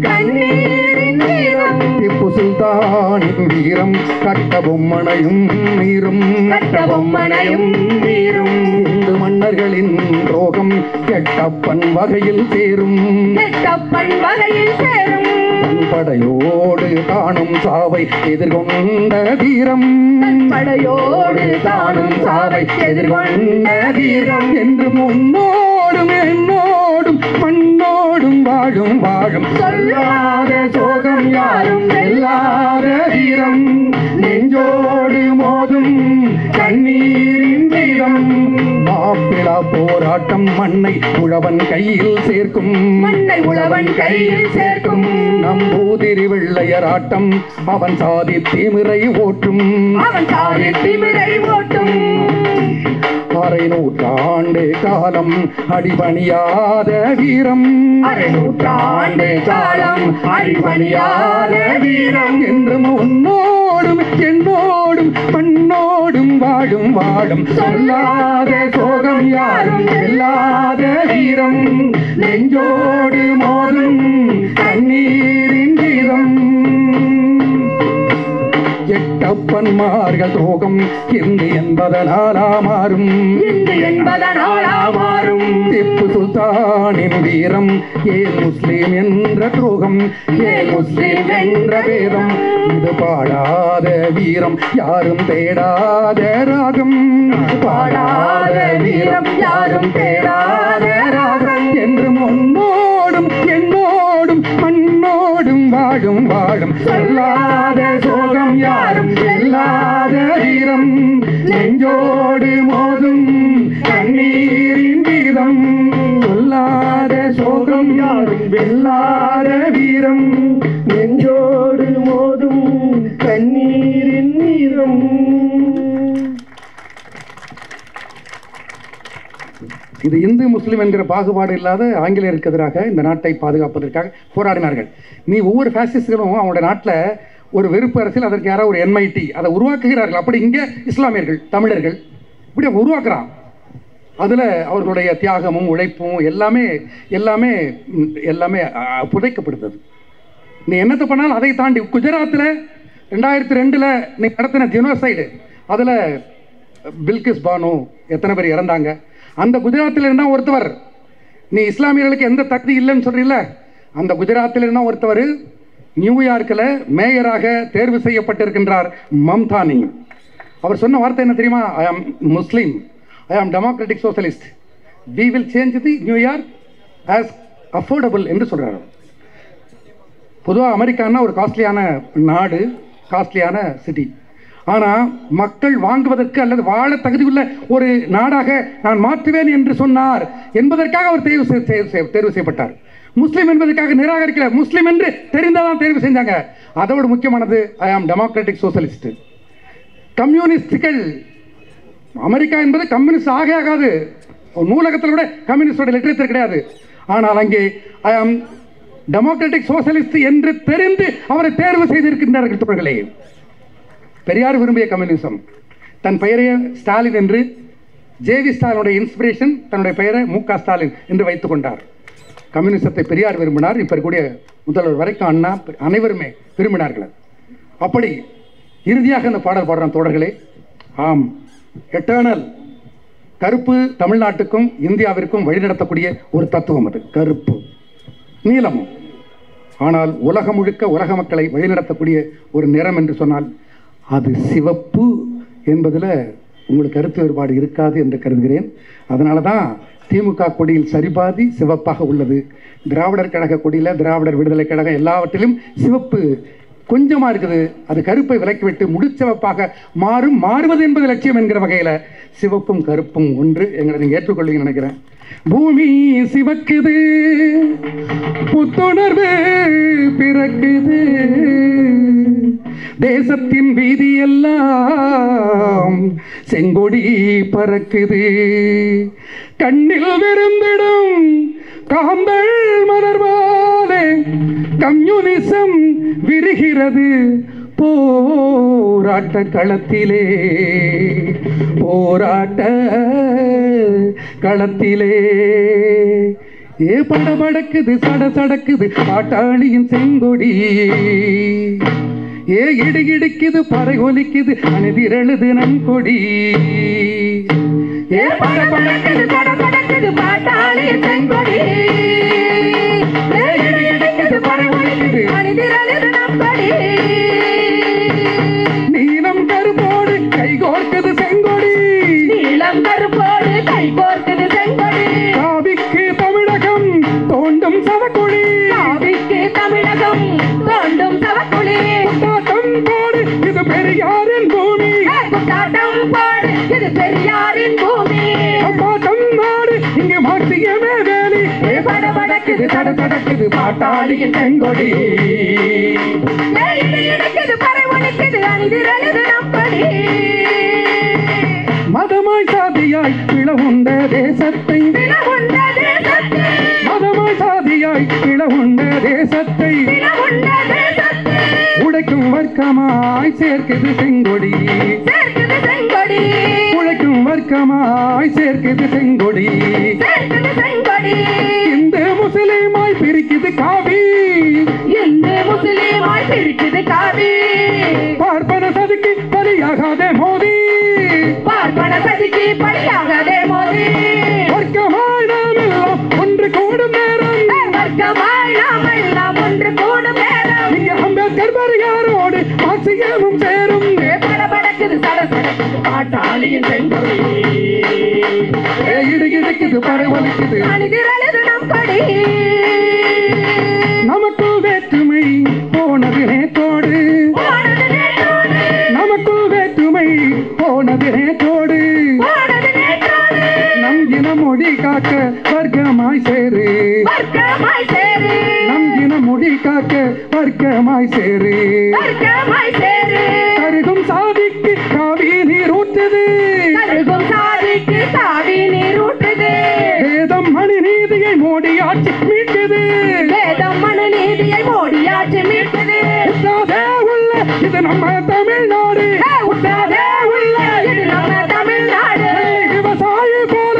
கண்ணீரின் வீரம். திப்பு சுல்தானின் வீரம் கட்ட பொம்மனையும் நீரும், கட்ட பொம்மனையும் நீரும். இந்து மன்னர்களின் ரோகம் கெட்டப்பன் வகையில் சேரும், கெட்டப்பன் வகையில் சேரும். படையோடு காணும் சாவை எதிர்கொண்ட வீரம், படையோடு காணும் சாவை எதிர்கொண்ட வீரம். என்று முன்னோடும் என்னோடும் மண்ணோடும் வாழும் வாழும். சொல்லாத சோகம் யாரும் வெல்லாத வீரம், நெஞ்சோடு மோதும் கண்ணீரின் வீரம். மாப்பிளா போராட்டம் மண்ணை உழவன் கையில் சேர்க்கும், மண்ணை உழவன் கையில் சேர்க்கும். நம்பூதிரி வெள்ளையராட்டம் அவன் சாதி திமிரை ஓட்டும், அவன் சாதி திமிரை ஓட்டும். அரை நூற்றாண்டு காலம் அடிபணியாத வீரம், அரை நூற்றாண்டு காலம் அடிபணியாத வீரம், என்றும் உன்னோடும் என்னோடும் மண்ணோடும் வாழும் வாழும் சொல்லாத சோகம் யாரும் வெல்லாத வீரம், நெஞ்சோடு மோதும் கண்ணீரின் வீரம். எட்டப்பன்மார்கள் துரோகம் இந்து என்பதனாலா மாறும், இந்து என்பதனாலா மாறும். திப்பு சுல்தானின் வீரம் ஏன் முஸ்லிம் என்ற துரோகம், ஏன் முஸ்லிம் என்ற வேதம், இது பாடாத வீரம் யாரும் தேடாத ராகம், பாடாத வீரம் யாரும் தேடாத ராகம், என்றும் உன்னோடும் என்னோடும் மண்ணோடும் வாழும் வாழும் சொல்லாத சோகம் யாரும் வெல்லாத வீரம், நெஞ்சோடு மோதும் கண்ணீரின் வீரம், சொல்லாத சோகம் யாரும் வெல்லாத வீரம், நெஞ்சோடு மோதும் கண்ணீரின் வீரம். இது இந்து முஸ்லிம் என்கிற பாகுபாடு இல்லாத ஆங்கிலேயருக்கு எதிராக இந்த நாட்டை பாதுகாப்பதற்காக போராடினார்கள். நீ ஒவ்வொரு ஃபேசிஸ்டுகளும் அவங்களுடைய நாட்டில் ஒரு வெறுப்பு அரசியல், அதற்கு யாராவது ஒரு என்ஐடி அதை உருவாக்குகிறார்கள். அப்படி இங்கே இஸ்லாமியர்கள் தமிழர்கள் இப்படி உருவாக்குறான். அதில் அவர்களுடைய தியாகமும் உழைப்பும் எல்லாமே எல்லாமே எல்லாமே புதைக்கப்படுது. நீ என்னத்தை பண்ணாலும் அதை தாண்டி குஜராத்தில் 2002 நீ நடத்தின ஜெனோசைடு, அதில் பில்கிஸ் பானு எத்தனை பேர் இறந்தாங்க. அந்த குஜராத்தில் இருந்தால் ஒருத்தவர், நீ இஸ்லாமியர்களுக்கு எந்த தகுதி இல்லைன்னு சொல்றீல்ல, அந்த குஜராத்தில் இருந்தால் ஒருத்தவர் நியூயார்க்கில் மேயராக தேர்வு செய்யப்பட்டிருக்கின்றார் மம்தானி. அவர் சொன்ன வார்த்தை என்ன தெரியுமா? ஐ ஆம் Muslim, I am democratic socialist, we will change the New York as affordable என்று சொல்கிறார். பொதுவாக அமெரிக்கான்னா ஒரு காஸ்ட்லியான நாடு, காஸ்ட்லியான சிட்டி. ஆனால் மக்கள் வாங்குவதற்கு அல்லது வாழ தகுதியுள்ள ஒரு நாடாக நான் மாற்றுவேன் என்று சொன்னார் என்பதற்காக அவர் தேர்வு செய்யப்பட்டார். முஸ்லீம் என்பதற்காக நிராகரிக்கல, முஸ்லீம் என்று தெரிந்தால்தான் தேர்வு செஞ்சாங்க. அதோடு முக்கியமானது ஐ ஆம் டெமோக்ராட்டிக் சோஷலிஸ்ட். கம்யூனிஸ்டுகள், அமெரிக்கா என்பது கம்யூனிஸ்ட் ஆகாது. நூலகத்தில் கூட கம்யூனிஸ்டோட லிட்டரேச்சர் கிடையாது. ஆனால் அங்கே ஐ ஆம் டெமோக்ராட்டிக் சோஷலிஸ்ட் என்று தெரிந்து அவரை தேர்வு செய்திருக்கின்றார்கள். தோழர்களே, பெரியார் விரும்பிய கம்யூனிசம், தன் பெயரையே ஸ்டாலின் என்று, ஜேவி ஸ்டாலினுடைய இன்ஸ்பிரேஷன் தன்னுடைய பெயரை மு.க. ஸ்டாலின் என்று வைத்துக் கொண்டார். கம்யூனிசத்தை பெரியார் விரும்பினார். இப்போ இருக்கக்கூடிய முதல்வர் வரைக்கும் அண்ணா அனைவருமே விரும்பினார்கள். அப்படி இறுதியாக இந்த பாடல் பாடுறான் தோழர்களே. ஆம், எட்டர்னல் கருப்பு தமிழ்நாட்டுக்கும் இந்தியாவிற்கும் வழிநடத்தக்கூடிய ஒரு தத்துவம் அது. கருப்பு நீலமும், ஆனால் உலகம் முழுக்க உலக மக்களை வழிநடத்தக்கூடிய ஒரு நிறம் என்று சொன்னால் அது சிவப்பு என்பதில் உங்களுக்கு கருத்து வேறுபாடு இருக்காது என்று கருதுகிறேன். அதனால தான் திமுக கொடியில் சரிபாதி சிவப்பாக உள்ளது. திராவிடர் கழக கொடியில், திராவிடர் விடுதலை கழகம் எல்லாவற்றிலும் சிவப்பு கொஞ்சமாக இருக்குது. அது கருப்பை விலக்கிவிட்டு முடிச்சிவப்பாக மாறுவது என்பது லட்சியம் என்கிற வகையில் சிவப்பும் கருப்பும் ஒன்று எங்களை நீங்கள் ஏற்றுக்கொள்வீங்கன்னு நினைக்கிறேன். பூமி சிவக்குது, புத்துணர்வு பிறக்குது, தேசத்தின் வீதி எல்லாம் செங்கொடி பறக்குது, கண்ணில் விருந்திடும் காந்தள் மலர்வாலே கம்யூனிசம் விரிகிறது போராட்ட களத்திலே, போராட்ட களத்திலே. ஏ படபடக்குது சடசடக்குது பாட்டாளியின் செங்கொடி, ஏ இடிக்குது பறை ஒலிக்குது அணிதிரழுது நன்கொடி. ஏ படபடக்குது சடசடக்குது பாட்டாளியின் செங்கொடி, ஏ இடிக்குது பறை ஒலிக்குது அணிதிரழுது நன்கொடி. நீலம் கருப்போடு கைகோர்க்குது செங்கொடி, நீலம் கருப்போடு கைகோர்க்குது செங்கொடி. காவிக்கு தமிழகம் தோண்டும் சவக்குழி, காவிக்கு தமிழகம் தோண்டும் சவக்குழி. குத்தாட்டம் போடு இது பெரியாரின் பூமி, குத்தாட்டம் போடு இது பெரியாரின் பூமி. அப்பாட்டம் நாடு இங்கு மாற்றியமே வேலி, படபடக்குது தடதடக்குது பாட்டாளியின் செங்கொடி, இடிக்குது பறை ஒலிக்குது அணிதிரழுது நம்படி. மதமாய் சாதியாய் பிளவுண்ட தேசத்தை மதமாய் சாதியாய் பிளவுண்ட தேசத்தை உடைக்கும் வர்க்கமாய் சேர்க்குது செங்கொடி உழைக்கும் வர்க்கமாய் சேர்க்குது செங்கொடி இந்து முஸ்லிமாய் பிரிக்குது காவி பார்ப்பன சதிக்கு பலியாகாதே மோதி வர்க்கமாய் நாம் எல்லாம் ஒன்று கூடும் நேரம் இங்க அம்பேத்கர் பெரியாரோடு மார்க்சியமும் சேரும் இடுகிடுக்குது பரவலிக்குது நமக்குள் வேற்றுமை போனது நேற்றோடு நமக்குள் வேற்றுமை போனது நேற்றோடு நம் இன மொழி காக்க வர்க்கமாய் சேரு நம் இன மொழி காக்க வர்க்கமாய் சேரு கருகும் சாதிக்கு காவி நீர் ஊற்றுது வேதம் மணி நீதியை மோடி ஆட்சி மீட்குது உற்றாதே உள்ள இது நம்ம தமிழ்நாடு விவசாயி போல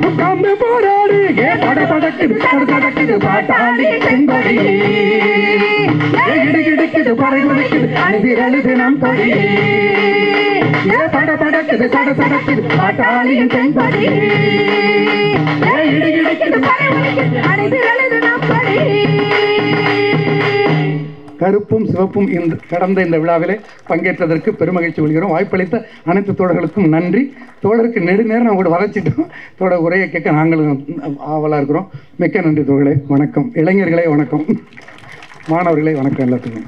உட்கார்ந்து போராடு படபடக்குது படபடக்குது பாட்டாளி செங்கொடி இடுகிடுக்குது பறைகுதிக்குது அழுது நம் கொடி படபடக்குது சடசடக்குது பாட்டாளியின் செங்கொடி இடுகிடுக்குது கருப்பும் சிவப்பும் கடந்த இந்த விழாவிலே பங்கேற்றதற்கு பெருமகிழ்ச்சி கொள்கிறோம். வாய்ப்பளித்த அனைத்து தோழர்களுக்கும் நன்றி. தோழருக்கு நெடுநேரம் நான் கூட வளைச்சிட்டோம். தோட உரையை கேட்க நாங்களும் ஆவலாக இருக்கிறோம். மிக்க நன்றி தோழர்களே, வணக்கம். இளைஞர்களே வணக்கம், மாணவர்களே வணக்கம் எல்லாத்துக்கும்.